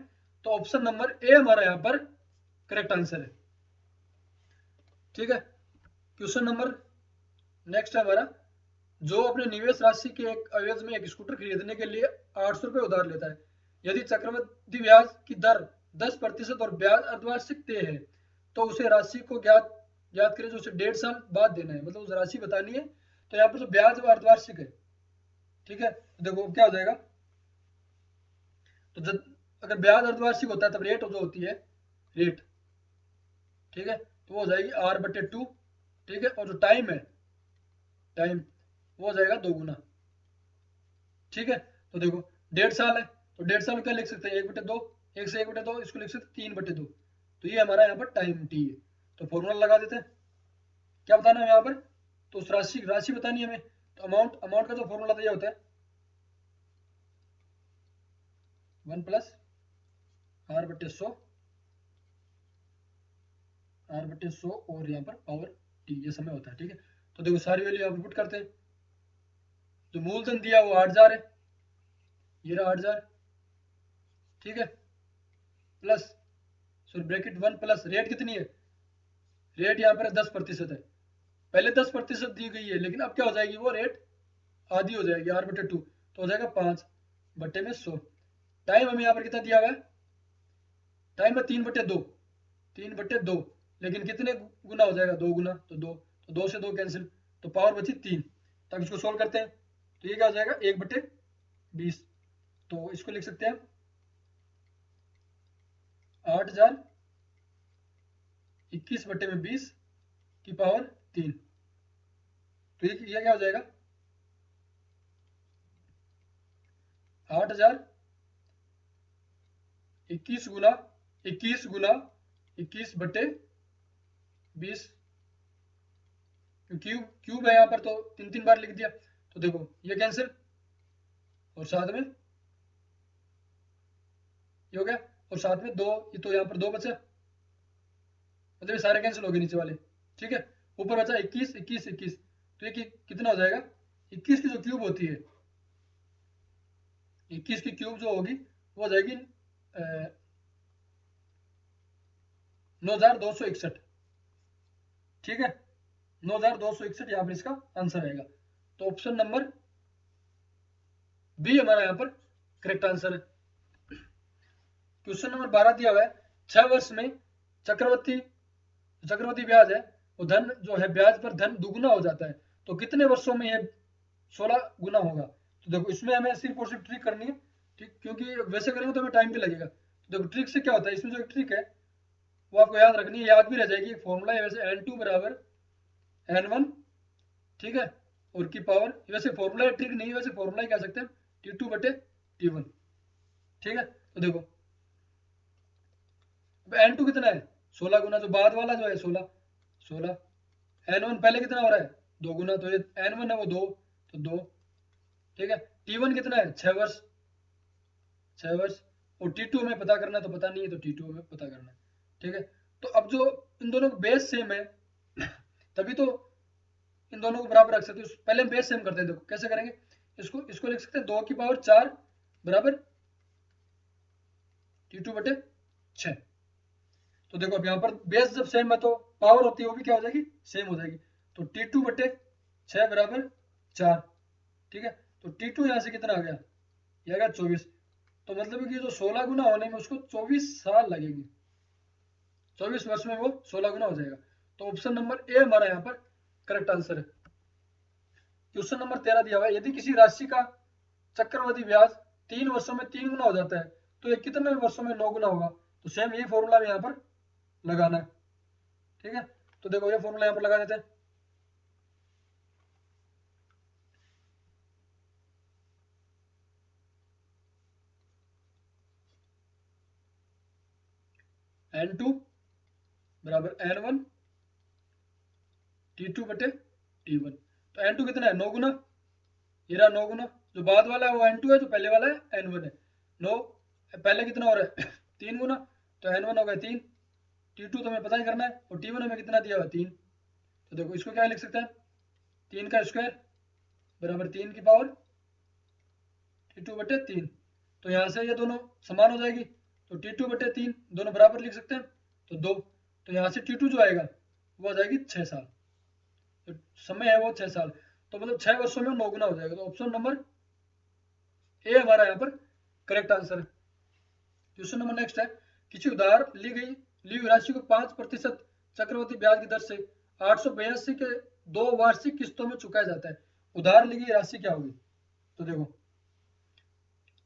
Speaker 1: तो ऑप्शन नंबर ए हमारा यहाँ पर करेक्ट आंसर है। ठीक है, क्वेश्चन नंबर नेक्स्ट है हमारा, जो अपने निवेश राशि के एक एवज में एक स्कूटर खरीदने के लिए 800 रुपये उधार लेता है, यदि चक्रवृद्धि ब्याज की दर 10% और ब्याज अर्धवार्षिक तय है, तो उसे राशि को ज्ञात ज्ञात करें जो उसे 1.5 साल बाद देना है, मतलब उस राशि बतानी है। तो यहाँ पर जो ब्याज वो अर्धवार्षिक है। ठीक है, तो देखो क्या हो जाएगा, तो जब अगर ब्याज अर्धवार्षिक होता है तब रेट जो होती है रेट, ठीक है, तो वो हो जाएगी R/2। ठीक है, और जो टाइम है टाइम वो हो जाएगा 2 गुना। ठीक है, तो देखो 1.5 साल है, तो 1.5 साल क्या लिख सकते हैं 1/2, 1 से 1/2 इसको लिख सकते हैं 3/2। तो ये हमारा यहाँ पर टाइम टी है। तो फॉर्मूला लगा देते हैं, क्या बताना है यहाँ पर, तो उस राशि राशि बतानी है हमें। तो अमाउंट का जो फॉर्मूला दिया होता है 1 + R/100 और यहाँ पर पावर टी, ये समय होता है। ठीक है, तो देखो सारी वैल्यू यहाँ पर पुट करते हैं। जो मूलधन दिया वो 8,000 है, ये रहा 8,000। ठीक है, plus sorry bracket 1 plus rate कितनी है, रेट यहाँ पर 10% है। पहले 10% दी गई है, लेकिन अब क्या हो जाएगी वो रेट आधी हो जाएगी R/2, तो हो जाएगा 5/100। टाइम हमें यहाँ पर कितना दिया हुआ है, टाइम है 3/2, 3/2, लेकिन कितने गुना हो जाएगा 2 गुना, तो 2, तो 2 से 2 कैंसिल, तो पावर बची 3। तो अब इसको सोल्व करते हैं, तो ये क्या हो जाएगा 1/20। तो इसको लिख सकते हैं 8,000 21/20 की पावर 3। तो ये क्या हो जाएगा 8,000 21 गुना 21/20, क्यूब है यहाँ पर तो 3 बार लिख दिया। तो देखो ये कैंसिल और साथ में ये हो गया, और साथ में 2, ये तो यहाँ पर 2 बचा, मतलब ये सारे कैंसिल हो गए नीचे वाले। ठीक है, ऊपर बचा 21 21 21, तो ये कितना हो जाएगा 21 की जो क्यूब होती है, 21 की क्यूब जो होगी वो हो जाएगी 9,261। ठीक है, 9,261 यहाँ पर इसका आंसर आएगा। तो ऑप्शन नंबर बी हमारा यहाँ पर करेक्ट आंसर है। क्वेश्चन नंबर 12 दिया हुआ है, 6 वर्ष में चक्रवृद्धि ब्याज है वो धन जो है ब्याज पर धन दुगुना हो जाता है, तो कितने वर्षों में यह 16 गुना होगा। तो देखो इसमें हमें सिर्फ और सिर्फ ट्रिक करनी है, ठीक, क्योंकि वैसे करेंगे तो हमें टाइम भी लगेगा। तो देखो ट्रिक से क्या होता है, इसमें जो एक ट्रिक है वो आपको याद रखनी है, याद भी रह जाएगी। एक फॉर्मूला है वैसे N2 बराबर N1, ठीक है, और की पावर, वैसे फॉर्मूला ट्रिक नहीं है, वैसे फॉर्मूला ही कह सकते हैं T2/T1। ठीक है, तो देखो N2 कितना है 16 गुना, जो बाद वाला जो है 16, N1 पहले कितना हो रहा है 2 गुना, तो ये N1 है वो 2, तो 2। ठीक है, T1 कितना है 6 वर्ष, 6 वर्ष, और T2 हमें पता करना है, तो पता नहीं है तो T2 हमें पता करना है। ठीक है, तो अब जो इन दोनों का बेस सेम है तभी तो इन दोनों को बराबर रख सकते हो। पहले हम बेस सेम करते हैं, देखो कैसे करेंगे, इसको लिख सकते हैं 2 की पावर 4 बराबर T2/6। तो देखो अब यहाँ पर बेस जब सेम है तो पावर होती है वो भी क्या हो जाएगी सेम हो जाएगी, तो T2/6 बराबर 4। ठीक है, तो T2 यहाँ से कितना आ गया, ये आ गया 24। तो मतलब कि जो 16 गुना होने में उसको 24 साल लगेंगे, 24 वर्ष में वो 16 गुना हो जाएगा। तो ऑप्शन नंबर ए हमारा यहाँ पर करेक्ट आंसर है। क्वेश्चन नंबर 13 दिया हुआ है, यदि किसी राशि का चक्रवृद्धि ब्याज 3 वर्षों में 3 गुना हो जाता है, तो ये कितने वर्षों में 9 गुना होगा। तो सेम यही फॉर्मूला यहाँ पर लगाना है। ठीक है, तो देखो ये फॉर्मूला यहाँ पर लगा देते हैं, N2 बराबर N1 T2/T1। तो N2 कितना है 9 गुना, ये रहा 9 गुना, जो बाद वाला है वो N2 है, जो पहले वाला है N1 है। 9 पहले कितना हो रहा है 3 गुना, तो N1 हो गया 3, T2 तो हमें पता ही करना है, और T1 हमें कितना दिया हुआ 3। तो देखो इसको क्या लिख सकते हैं 3 का स्क्वायर बराबर 3 की पावर T2/3। तो यहाँ से ये दोनों समान हो जाएगी, तो T2/3 दोनों बराबर लिख सकते हैं, तो 2। तो यहाँ से T2 जो आएगा वो आ जाएगी 6 साल, तो समय है वो 6 साल, तो मतलब 6 वर्षों में 9 गुना हो जाएगा। तो ऑप्शन नंबर ए हमारा यहाँ पर करेक्ट आंसर है। क्वेश्चन नंबर नेक्स्ट है, किसी उधार ली हुई राशि को 5% चक्रवृद्धि ब्याज की दर से 882 के 2 वार्षिक किस्तों में चुकाया जाता है, उधार ली गई राशि क्या होगी? तो देखो,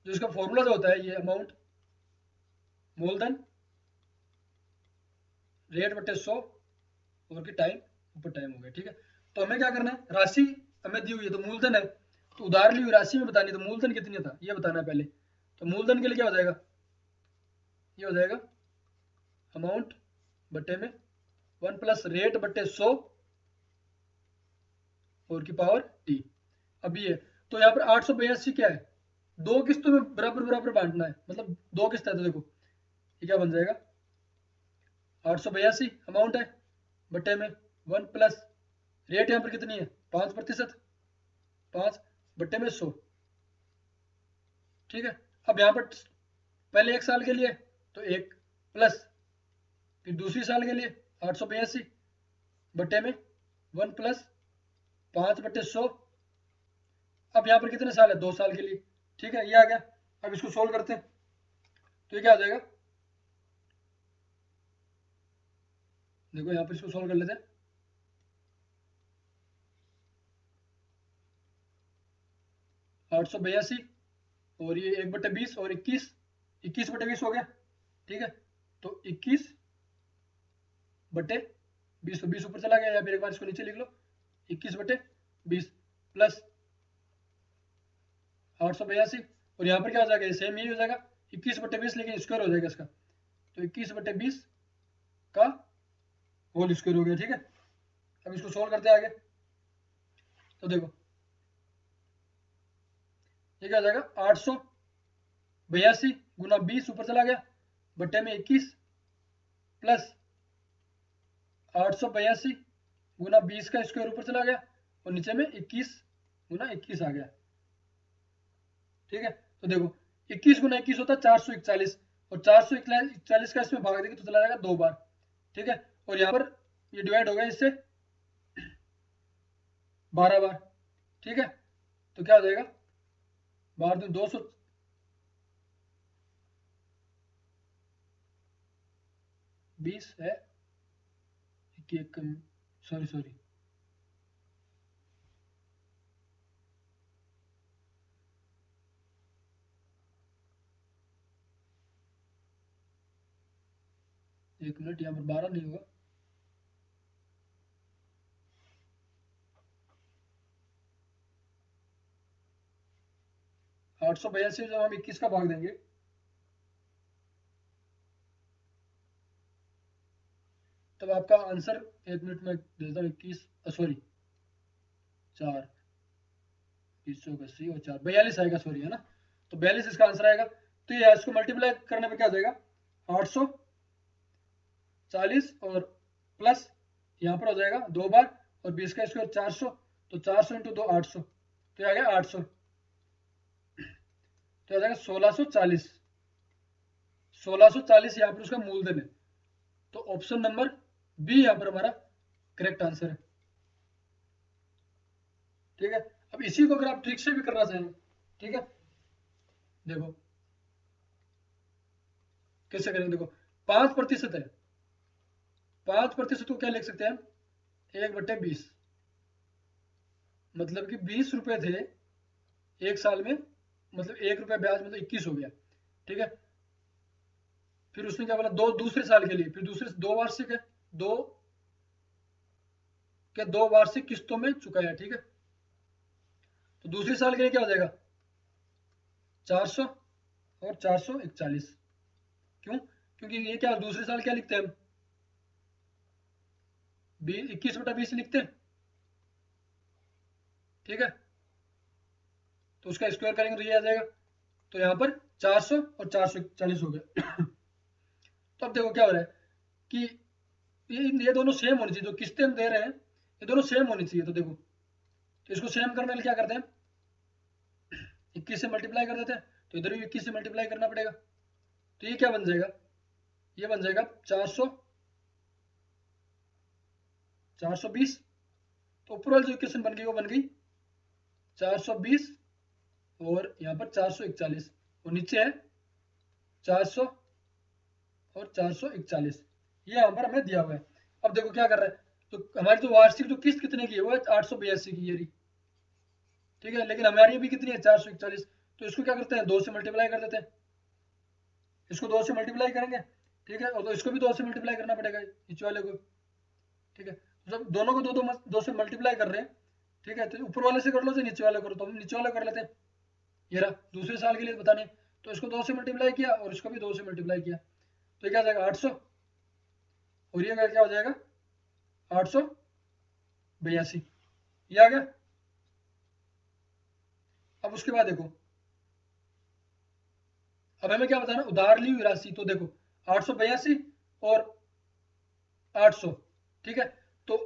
Speaker 1: जो इसका फॉर्मूला जो होता है, ये अमाउंट मूलधन रेट बटे 100 और की टाइम ऊपर टाइम हो गया, ठीक है। तो हमें क्या करना है, राशि हमें दी हुई है तो मूलधन है, तो उधार ली हुई राशि में बतानी, तो मूलधन कितनी था ये बताना है पहले। तो मूलधन के लिए क्या हो जाएगा, ये हो जाएगा अमाउंट बटे में 1 प्लस रेट बटे 100 और की पावर टी। अब ये तो यहाँ पर 882 क्या है, 2 किस्तों में बराबर बराबर बांटना है, मतलब 2 किस्त है, तो देखो ये क्या बन जाएगा, 882 अमाउंट है बटे में 1 प्लस रेट यहाँ पर कितनी है 5%, 5 बटे में 100, ठीक है। अब यहाँ पर पहले 1 साल के लिए तो 1 प्लस फिर दूसरी साल के लिए 882 बटे में 1 प्लस 5 बटे 100। अब यहाँ पर कितने साल है, 2 साल के लिए, ठीक है, ये आ गया। अब इसको सोल्व करते हैं, तो ये क्या आ जाएगा, देखो यहाँ पर इसको सोल्व कर लेते हैं। 882 और ये 1/20 और 21, 21/20 हो गया, ठीक है। तो 21/20, तो 20 ऊपर चला गया, या फिर एक बार इसको नीचे लिख लो, 21/20 प्लस 882, और यहाँ पर क्या हो जाएगा, सेम यही हो जाएगा 21/20, लेकिन स्क्वायर हो जाएगा इसका, तो 21/20 का होल स्क्वायर हो गया, ठीक है। अब इसको सोल्व करते हैं आगे, तो देखो ये क्या हो जाएगा, 882 गुना 20 ऊपर चला गया बट्टे में 21 प्लस 882 गुना 20 का स्क्वायर ऊपर चला गया और नीचे में 21 गुना 21 आ गया, ठीक है। तो देखो 21 गुना 21 होता है 441, और 441 का इसमें भाग देंगे तो चला जाएगा 2 बार, ठीक है। और यहाँ पर ये डिवाइड हो गया इससे 12 बार, ठीक है। तो क्या हो जाएगा, 12 200, बीस है, सॉरी एक मिनट, यहाँ पर 12 नहीं होगा, 882 जब हम 21 का भाग देंगे तब आपका आंसर, एक मिनट में देता हूँ, 21 सॉरी 4 20 और 4 42 आएगा, सॉरी, है ना। तो 42 इसका आंसर आएगा। तो ये इसको मल्टीप्लाई करने पे क्या आ जाएगा, 840 और प्लस यहाँ पर हो जाएगा 2 बार और 20 का स्क्वायर 400, तो 400 इंटू 2 800, तो ये आ गया 800, तो आ जाएगा 1640, 1640 यहाँ पर उसका मूलधन है। तो ऑप्शन नंबर बी यहाँ पर हमारा करेक्ट आंसर है, ठीक है। अब इसी को अगर आप ट्रिक से भी करना चाहें, ठीक है, देखो कैसे करेंगे, देखो 5% है, 5% को क्या लिख सकते हैं हम, 1/20, मतलब कि 20 रुपए थे 1 साल में, मतलब 1 रुपया ब्याज, मतलब 21 हो गया, ठीक है। फिर उसने क्या बोला, दो दूसरे साल के लिए, फिर दूसरे 2 वार्षिक है, दो के 2 वार्षिक किस्तों में चुकाया, ठीक है। तो दूसरे साल के लिए क्या हो जाएगा, 400 और 441, क्यों, क्योंकि ये क्या दूसरे साल क्या लिखते हैं हम, 21/20 लिखते हैं, ठीक है। तो उसका स्क्वायर करेंगे तो ये आ जाएगा, तो यहाँ पर 400 और 440 हो गया। तो अब देखो क्या हो रहा है कि ये दोनों सेम होनी चाहिए, जो किस्तें हम दे रहे हैं ये दोनों सेम होनी चाहिए। तो देखो, तो इसको सेम करने के लिए क्या करते हैं, 21 से मल्टीप्लाई कर देते हैं, तो इधर भी 21 से मल्टीप्लाई करना पड़ेगा, तो ये क्या बन जाएगा, ये बन जाएगा 420। तो ऊपर वाली जो इक्वेशन बन गई वो बन गई 420 और यहाँ पर 441 और नीचे है 400 और 441, ये यहाँ पर हमें दिया हुआ है। अब देखो क्या कर रहा है, तो हमारी जो वार्षिक जो किस्त कितने की है वो है 882 की, ये रही, ठीक है, लेकिन हमारी अभी कितनी है 441, तो इसको क्या करते हैं 2 से मल्टीप्लाई कर देते हैं, इसको 2 से मल्टीप्लाई करेंगे, ठीक है, और तो इसको भी 2 से मल्टीप्लाई करना पड़ेगा नीचे वाले को, ठीक है, तो जब दोनों को दो से मल्टीप्लाई कर रहे हैं, ठीक है, तो ऊपर वाले से कर लो चाहे नीचे वाले करो, तो हम नीचे वाले कर लेते हैं, ये रहा दूसरे साल के लिए बताने, तो इसको 2 से मल्टीप्लाई किया और इसको भी 2 से मल्टीप्लाई किया, तो ये क्या हो जाएगा 800 और ये क्या हो जाएगा 882, ये आ गया। अब उसके बाद देखो, अब हमें क्या बताना, उधार ली हुई राशि, तो देखो 882 और 800, ठीक है, तो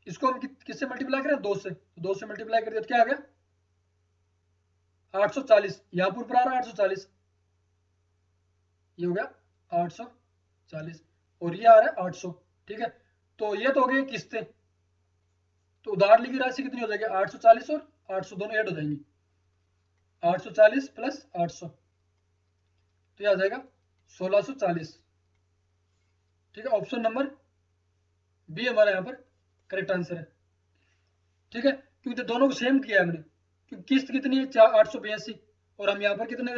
Speaker 1: इसको हम किससे मल्टीप्लाई करें 2 से, तो 2 से मल्टीप्लाई कर दिया तो क्या आ गया 840, यहां पर आ रहा है 840, ये हो गया 840 और ये आ रहा है 800, ठीक है, तो ये तो हो गई किस्तें, तो उधार ली गई राशि कितनी हो जाएगी 840 और 800 दोनों ऐड हो जाएंगी, 840 प्लस 800, तो ये आ जाएगा 1640, ठीक है, ऑप्शन नंबर बी हमारा यहाँ पर करेक्ट आंसर है, ठीक है, क्योंकि दोनों को सेम किया है हमने, क्योंकि किस्त कितनी है 882 और हम यहाँ पर कितने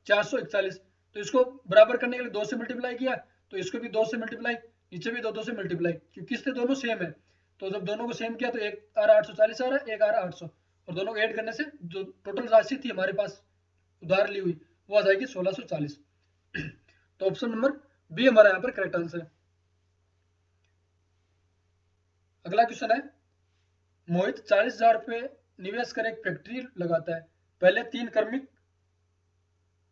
Speaker 1: 441, तो इसको बराबर करने के लिए 2 से मल्टीप्लाई किया, तो इसको भी 2 से मल्टीप्लाई, नीचे भी 2 से मल्टीप्लाई, क्योंकि किस्तें दोनों सेम है, तो जब दोनों को सेम किया तो एक आ रहा 840 आ रहा है, एक आ रहा 800, और दोनों को ऐड करने से जो टोटल राशि थी हमारे पास उधार ली हुई वो आ जाएगी 1640, तो ऑप्शन नंबर बी हमारा यहाँ पर करेक्ट आंसर है। अगला क्वेश्चन है, मोहित 40,000 रुपये निवेश कर एक फैक्ट्री लगाता है, पहले 3 क्रमिक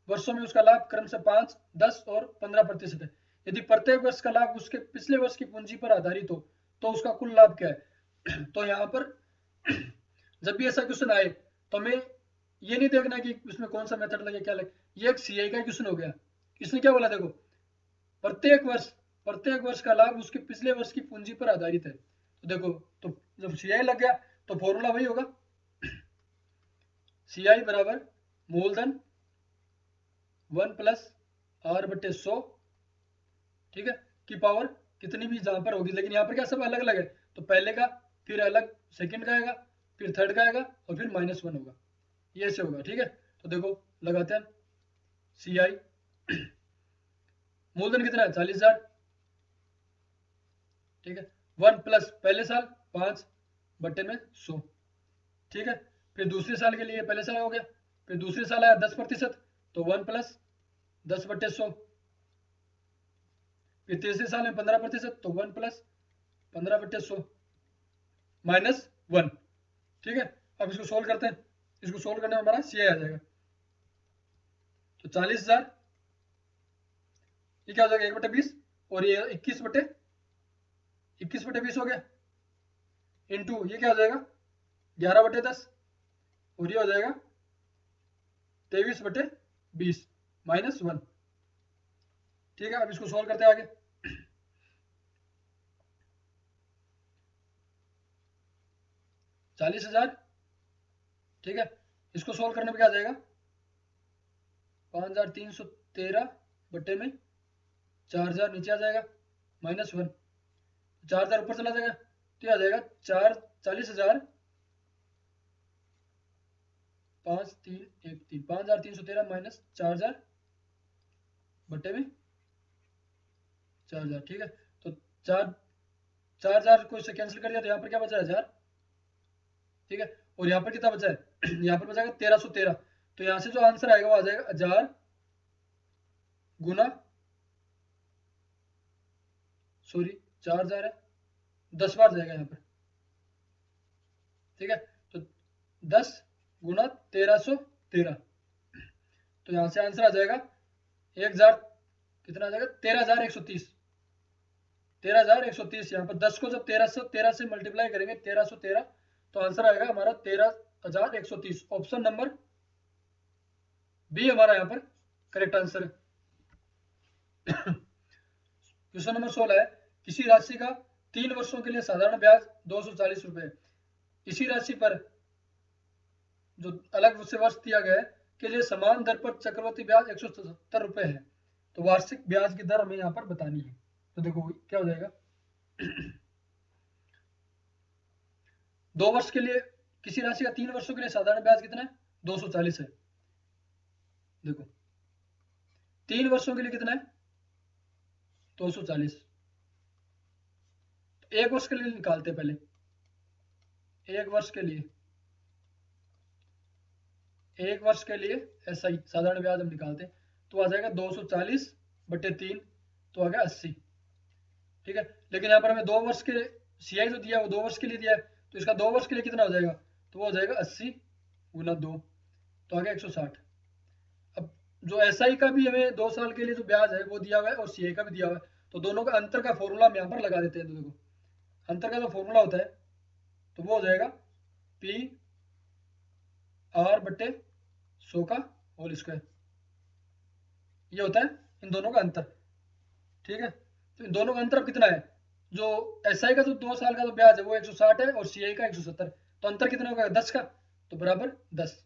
Speaker 1: वर्षों में उसका लाभ क्रम से 5, 10 और 15% है, यदि प्रत्येक वर्ष का लाभ उसके पिछले वर्ष की पूंजी पर आधारित हो तो उसका कुल लाभ क्या है। तो यहाँ पर जब भी ऐसा क्वेश्चन आए तो हमें ये नहीं देखना कि इसमें कौन सा मेथड लगे क्या लगे, ये एक सीआई का क्वेश्चन हो गया, इसने क्या बोला देखो प्रत्येक वर्ष का लाभ उसके पिछले वर्ष की पूंजी पर आधारित है, तो देखो तो जब सीआई लग गया तो फॉर्मूला वही होगा, सीआई बराबर मूलधन 1 प्लस आर बटे 100, ठीक है, की पावर कितनी भी जहां पर होगी, लेकिन यहाँ पर क्या सब अलग अलग है, तो पहले का फिर अलग सेकंड का आएगा फिर थर्ड का आएगा और फिर -1 होगा, ये ऐसे होगा, ठीक है, तो देखो लगाते हैं सी आई, मूलधन कितना है 40,000, ठीक है, 1 प्लस पहले साल 5 बटे में 100, ठीक है, फिर दूसरे साल के लिए पहले साल हो गया, फिर दूसरे साल आया 10%, तो 1 प्लस 10 बटे 100, फिर तीसरे साल में 15%, तो 1 प्लस 15 बटे 100 -1, ठीक है, अब इसको सोल्व करते हैं, इसको सोल्व करने में हमारा सी आ जाएगा, तो 40,000 ये क्या हो जाएगा 1/20 और ये 21/20 हो गया, इंटू ये क्या हो जाएगा 11/10 और ये हो जाएगा 23/20 -1, ठीक है, अब इसको सोल्व करते हैं आगे, 40,000, ठीक है, इसको सोल्व करने में क्या आ जाएगा 5,313 बटे में 4,000 नीचे आ जाएगा -1, 4,000 ऊपर चला जाएगा तो ये आ जाएगा 40,000 5,313 5,313 माइनस 4,000 बटे में 4,000, ठीक है, तो 4,000 को इससे कैंसिल कर दिया तो यहाँ पर क्या बचा है 1,000, ठीक है, और यहाँ पर कितना बचा है यहाँ पर बचाएगा 1,313, तो यहाँ से जो आंसर आएगा वो आ जाएगा 1,000 गुना 4,000 है 10 बार जाएगा यहाँ पर, ठीक है, तो 10 गुना 1,313, तो यहाँ से आंसर आ जाएगा 1,000 कितना आ जाएगा 13,130, 13,130, यहाँ पर 10 को जब 13 से मल्टीप्लाई करेंगे 1,313, तो आंसर आएगा हमारा 13,130, ऑप्शन नंबर बी हमारा यहाँ पर करेक्ट आंसर। क्वेश्चन नंबर 16 है, किसी राशि का 3 वर्षों के लिए साधारण ब्याज 240 रुपए, इसी राशि पर जो अलग से वर्ष दिया गया है के लिए समान दर पर चक्रवृद्धि ब्याज 170 रुपए है, तो वार्षिक ब्याज की दर हमें यहाँ पर बतानी है। तो देखो क्या हो जाएगा, 2 वर्ष के लिए किसी राशि का 3 वर्षों के लिए साधारण ब्याज कितना है, 240 है। देखो 3 वर्षों के लिए कितना है, 240। तो 1 वर्ष के लिए निकालते पहले, 1 वर्ष के लिए, 1 वर्ष के लिए ऐसा ही साधारण ब्याज हम निकालते हैं, तो आ जाएगा 240/3, तो आ गया 80। ठीक है, लेकिन यहाँ पर हमें 2 वर्ष के सीआई जो दिया है वो 2 वर्ष के लिए दिया है, तो इसका 2 वर्ष के लिए कितना हो जाएगा, तो वो हो जाएगा 80 गुना 2, तो आ गया 160। अब जो एसआई का भी हमें 2 साल के लिए जो ब्याज है वो दिया हुआ है और सीआई का भी दिया हुआ है, तो दोनों का अंतर का फॉर्मूला हम यहाँ पर लगा देते हैं। तो देखो अंतर का जो फॉर्मूला होता है तो वो हो जाएगा पी आर बट्टे 100 का होल स्क्वायर, ये होता है इन दोनों का अंतर। ठीक है, तो इन दोनों का अंतर अब कितना है, जो एसआई का जो 2 साल का जो ब्याज है वो 160 है और सीआई का 170, तो अंतर कितना होगा 10 का, तो बराबर 10।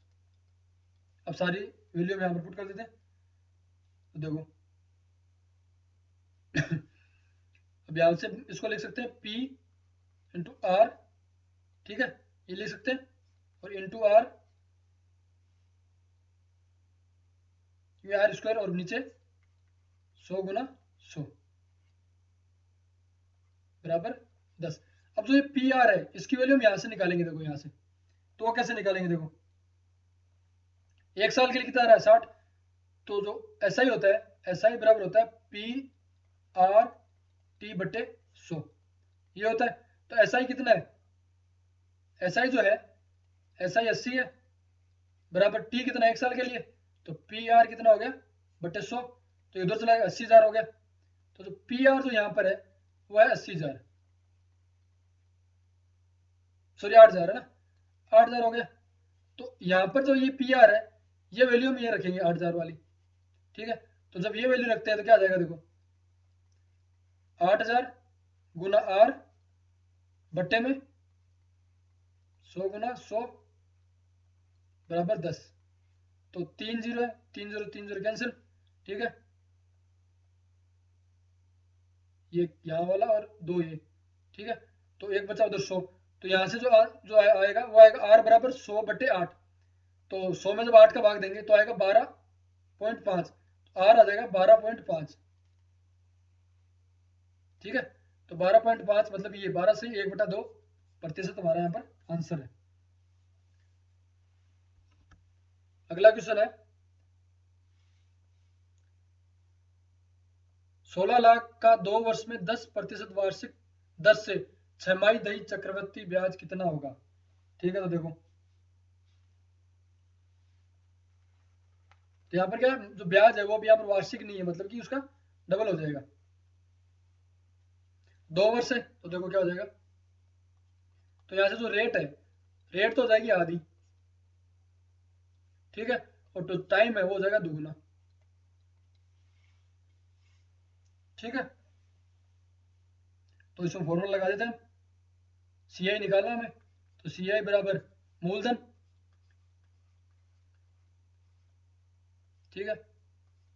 Speaker 1: अब सारी वैल्यू में यहाँ पर पुट कर देते हैं, तो देखो अब यहाँ से इसको लिख सकते हैं P इंटू आर, ठीक है ये लिख सकते हैं, और इंटू आर ये आर स्क्वायर और नीचे 100 गुना 100 बराबर 10। अब जो ये पी आर है इसकी वैल्यू हम यहाँ से निकालेंगे, देखो यहाँ से, तो वो कैसे निकालेंगे, देखो 1 साल के लिए कितना आ रहा है 60, तो जो एस आई होता है एस आई बराबर होता है पी आर टी बटे 100, ये होता है। तो एस आई कितना है, एस आई जो है एस आई 80 है, बराबर टी कितना है 1 साल के लिए, तो पी आर कितना हो गया बटे 100, तो इधर चला गया 80,000 हो गया, तो जो पी आर जो यहाँ पर है वो है 80,000, सॉरी 8,000 है ना, 8,000 हो गया। तो यहाँ पर जो ये पी आर है ये वैल्यू हम ये रखेंगे 8,000 वाली, ठीक है। तो जब ये वैल्यू रखते हैं तो क्या आ जाएगा, देखो 8,000 गुना आर बट्टे में 100 गुना 100 बराबर 10, तो 3 जीरो है, 3 जीरो 3 जीरो कैंसिल, ठीक है, ये यहाँ वाला और 2 ये, ठीक है, तो एक बचा उधर 100, तो यहाँ से जो आएगा वो आएगा आर बराबर 100/8, तो 100 में जब 8 का भाग देंगे तो आएगा 12.5, आर आ जाएगा 12.5, ठीक है। तो 12.5 मतलब ये 12 से 1/2% हमारा यहाँ पर आंसर है। अगला क्वेश्चन है, 16 लाख का 2 वर्ष में 10% वार्षिक दर से छमाही दही चक्रवृद्धि ब्याज कितना होगा, ठीक है। तो देखो तो यहाँ पर क्या है, जो ब्याज है वो भी यहाँ पर वार्षिक नहीं है, मतलब कि उसका डबल हो जाएगा, 2 वर्ष है, तो देखो क्या हो जाएगा, तो यहाँ से जो रेट है रेट तो हो जाएगी आधी, ठीक है, और जो टाइम है वो हो जाएगा दुगुना, ठीक है। तो इसमें फॉर्मूला लगा देते हैं, सी आई निकालना हमें, तो सी आई बराबर मूलधन, ठीक है,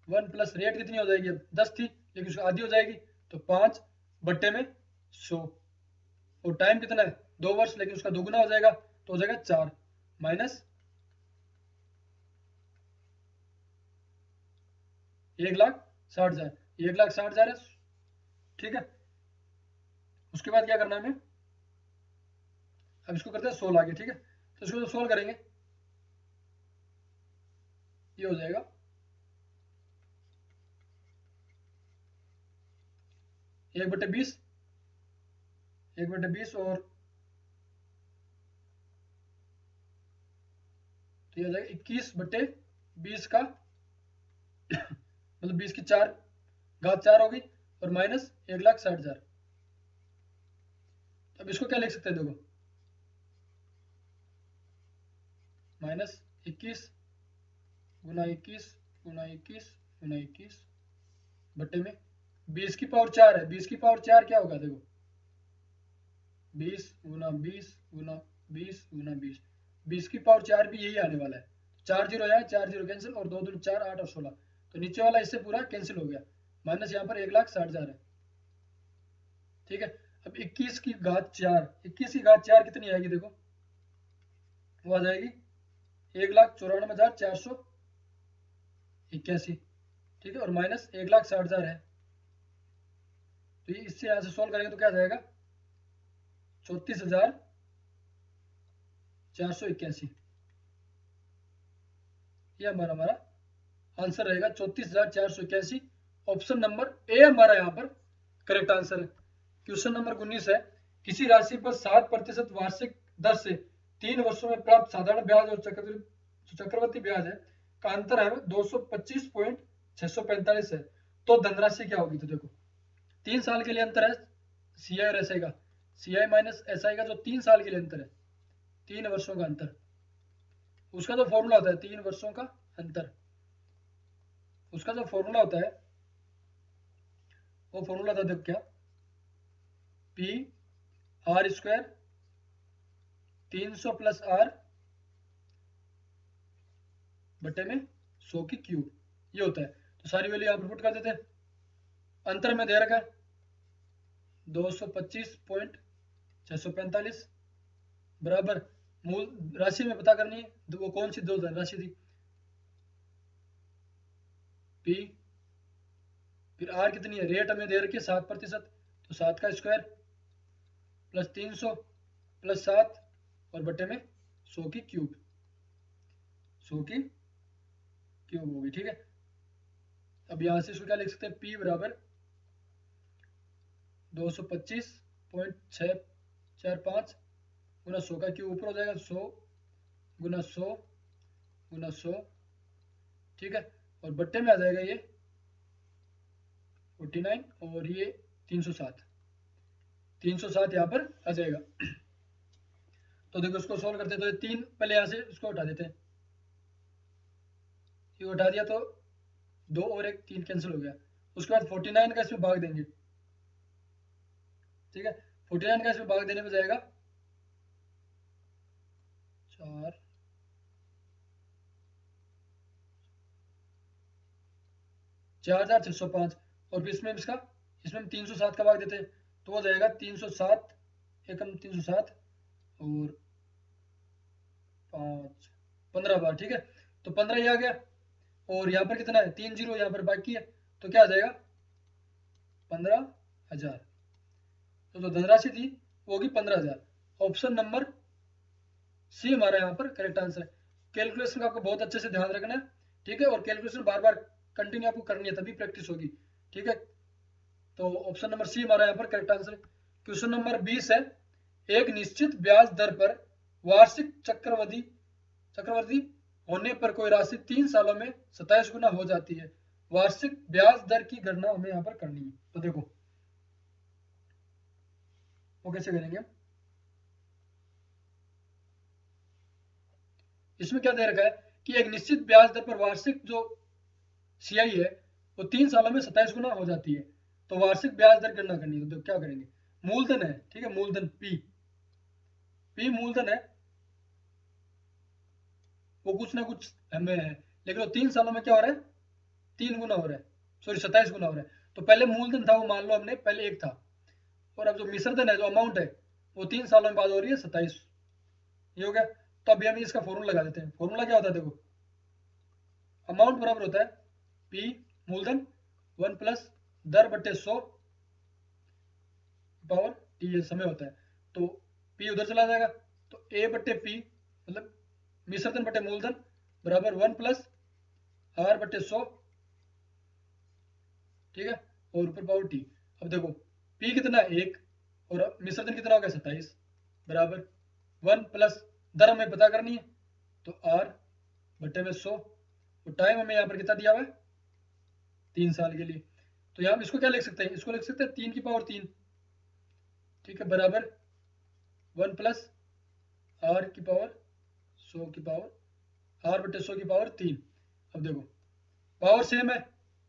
Speaker 1: 1 प्लस रेट कितनी हो जाएगी, अब 10 थी लेकिन उसको आधी हो जाएगी, तो 5 बट्टे में 100, और टाइम कितना है 2 वर्ष लेकिन उसका दोगुना हो जाएगा, तो हो जाएगा 4 माइनस 1,60,000, 1,60,000 है, ठीक है। उसके बाद क्या करना है हमें, अब इसको करते हैं 16 आगे, ठीक है, तो इसको जो सोल्व करेंगे ये हो जाएगा 1/20, 1/20 और तो ये हो जाएगा 21/20 का मतलब 20 की 4 घात 4 होगी और माइनस 1,60,000। अब इसको क्या लिख सकते हैं, देखो माइनस 21 गुना 21 गुना 21 बट्टे में 20 की पावर 4 है। 20 की पावर 4 क्या होगा, देखो 20 गुना 20 गुना 20 गुना 20, 20 की पावर 4 भी यही आने वाला है। 4 जीरो है, 4 जीरो कैंसिल, और 2 दूनी 4, 8 और 16, तो नीचे वाला इससे पूरा कैंसिल हो गया, माइनस यहाँ पर 1,60,000 है। ठीक है, अब 21 की घात 4, 21 की घात 4 कितनी आएगी, देखो वो आ जाएगी 1,94,481। ठीक है, और माइनस 1,60,000 है, तो ये इससे यहाँ से सोल्व करेंगे तो क्या आ जाएगा 34,481। ये हमारा आंसर रहेगा 34,481। ऑप्शन नंबर ए हमारा यहाँ पर करेक्ट आंसर है। क्वेश्चन नंबर 19 है, किसी राशि पर 7% वार्षिक दर से 3 वर्षों में प्राप्त साधारण ब्याज और चक्रवृद्धि ब्याज है का अंतर है 225.645 है, तो धनराशि क्या होगी। तो देखो 3 साल के लिए अंतर है सीआई और एसआई का, सीआई माइनस एसआई का जो 3 साल के लिए अंतर है, 3 वर्षों का अंतर, उसका जो फॉर्मूला होता है 3 वर्षों का अंतर, उसका जो फॉर्मूला होता है वो फॉर्मूला था, देखो क्या, P R square 300 plus R बटे में 100 की क्यूब, ये होता है। तो सारी वैल्यू आप पुट कर देते हैं, अंतर में दे रखा है 225.645 बराबर मूल राशि में पता करनी है, तो वो कौन सी दो राशि थी, पी, फिर आर कितनी है, रेट हमें दे रखी है 7%, तो 7 का स्क्वायर प्लस 300 प्लस 7 और बटे में 100 की क्यूब, 100 की क्यूब होगी। ठीक है, अब यहां से इसको क्या लिख सकते हैं, P बराबर 225.645 गुना 100 का क्यूब ऊपर हो जाएगा 100 गुना 100 गुना 100। ठीक है, और बट्टे में आ जाएगा ये 49 और ये 307, 307 यहाँ पर आ जाएगा। तो देखो इसको सोल्व करते हैं, तो 3 पहले यहाँ से इसको हटा देते हैं, ये हटा दिया तो 2 और 1 3 कैंसिल हो गया। उसके बाद 49 का इसमें भाग देंगे। ठीक है, 49 का इसमें भाग देने में जाएगा 4,605, और फिर इसमें 307 का भाग देते हैं, तो हो जाएगा 307 एकम 307 और 5 15 बार। ठीक है, तो 15 ही आ गया, और यहाँ पर कितना है 3 जीरो यहाँ पर बाकी है, तो क्या आ जाएगा 15,000। तो जो धनराशि थी वो होगी 15,000। ऑप्शन नंबर सी हमारा यहाँ पर करेक्ट आंसर है। कैलकुलेशन का आपको बहुत अच्छे से ध्यान रखना है। ठीक है, और कैलकुलेशन बार बार कंटिन्यू आपको करनी है, तभी प्रैक्टिस होगी। ठीक है, तो ऑप्शन नंबर सी हमारा यहाँ पर करेक्ट आंसर है। क्वेश्चन नंबर 20 है, एक निश्चित ब्याज दर पर वार्षिक चक्रवृद्धि होने पर कोई राशि 3 सालों में 27 गुना हो जाती है, वार्षिक ब्याज दर की गणना हमें यहाँ पर करनी है। तो देखो वो कैसे करेंगे, इसमें क्या दे रखा है कि एक निश्चित ब्याज दर पर वार्षिक जो सीआई है वो 3 सालों में 27 गुना हो जाती है, तो वार्षिक ब्याज दर गणना करनी है। तो क्या करेंगे, मूलधन है, ठीक है, मूलधन पी मूलधन है, वो कुछ ना कुछ हमें है, लेकिन वो 3 सालों में क्या हो रहा है 3 गुना हो रहा है, सॉरी 27 गुना हो रहा है। तो पहले मूलधन था वो मान लो हमने पहले 1 था, और अब जो मिश्रधन है जो अमाउंट है वो 3 सालों में बाद हो रही है 27, ये हो गया। तो अभी हम इसका फॉर्मूला लगा देते हैं। फॉर्मूला क्या होता है, देखो अमाउंट बराबर होता है पी मूलधन 1 प्लस दर बट्टे 100 पावर टी, ये समय होता है, तो पी उधर चला जाएगा, तो ए बट्टे पी मतलब मिश्रधन बट्टे मूलधन बराबर 1 प्लस आर बट्टे 100। ठीक है, और ऊपर पावर टी। अब देखो पी कितना है 1 और मिश्रधन कितना हो गया 27 बराबर 1 प्लस दर हमें पता करनी है, तो आर बट्टे में 100, और टाइम हमें यहाँ पर कितना दिया हुआ है 3 साल के लिए। तो यहाँ इसको क्या लिख सकते हैं, इसको लिख सकते हैं 3 की पावर 3। ठीक है, बराबर 1 प्लस आर की पावर 100 की पावर आर बटे 100 की पावर 3। अब देखो पावर सेम है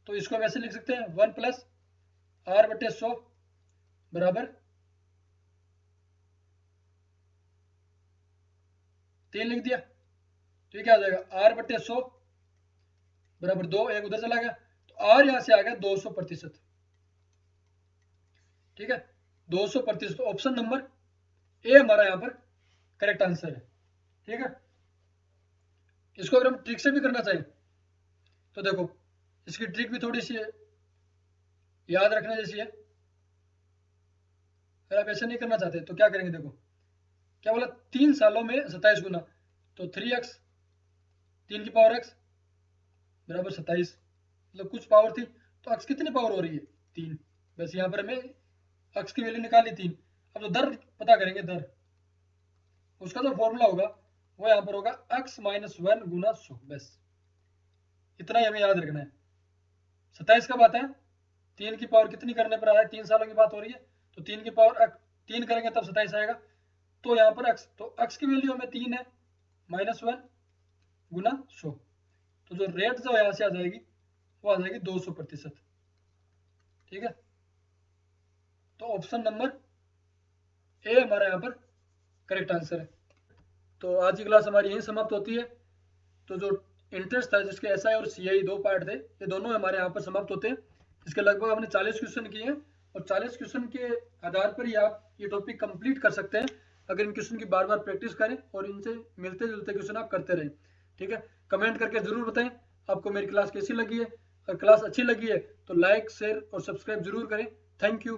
Speaker 1: तो इसको हम ऐसे लिख सकते हैं 1 प्लस r बटे 100 बराबर 3 लिख दिया। तो ये क्या हो जाएगा r बटे 100 बराबर 2, एक उधर चला गया तो r यहां से आ गया 200%। ठीक है 200%। ऑप्शन नंबर ए हमारा यहां पर करेक्ट आंसर है। ठीक है इसको अगर हम ट्रिक से भी करना चाहें तो देखो इसकी ट्रिक भी थोड़ी सी याद रखने जैसी है। अगर आप ऐसे नहीं करना चाहते तो क्या करेंगे, देखो क्या बोला 3 सालों में 27 गुना, तो 3x 3 की पावर x बराबर 27, मतलब कुछ पावर थी तो x कितनी पावर हो रही है 3, बस यहाँ पर हमें x की वैल्यू निकाली 3। अब तो दर पता करेंगे, दर उसका जो फॉर्मूला होगा वो यहाँ पर होगा x माइनस 1 गुना 100, बस इतना ही हमें याद रखना है। 27 कब आता है, 3 की पावर कितनी करने पर आया है, 3 सालों की बात हो रही है तो 3 की पावर 3 करेंगे तब 27 आएगा। तो यहाँ पर x, तो x की वैल्यू हमें 3 है माइनस 1 गुना 100, तो जो रेट जो यहाँ से आ जाएगी वो आ जाएगी 200%। ठीक है तो ऑप्शन नंबर ए हमारा यहाँ पर करेक्ट आंसर है। तो आज की क्लास हमारी यहीं समाप्त होती है। तो जो इंटरेस्ट था जिसके एसआई और सीआई 2 पार्ट थे ये दोनों हमारे यहाँ पर समाप्त होते हैं। इसके लगभग हमने 40 क्वेश्चन किए हैं और 40 क्वेश्चन के आधार पर ही आप ये टॉपिक कंप्लीट कर सकते हैं अगर इन क्वेश्चन की बार बार प्रैक्टिस करें और इनसे मिलते जुलते क्वेश्चन आप करते रहें। ठीक है कमेंट करके जरूर बताएं आपको मेरी क्लास कैसी लगी है। अगर क्लास अच्छी लगी है तो लाइक शेयर और सब्सक्राइब जरूर करें। Thank you.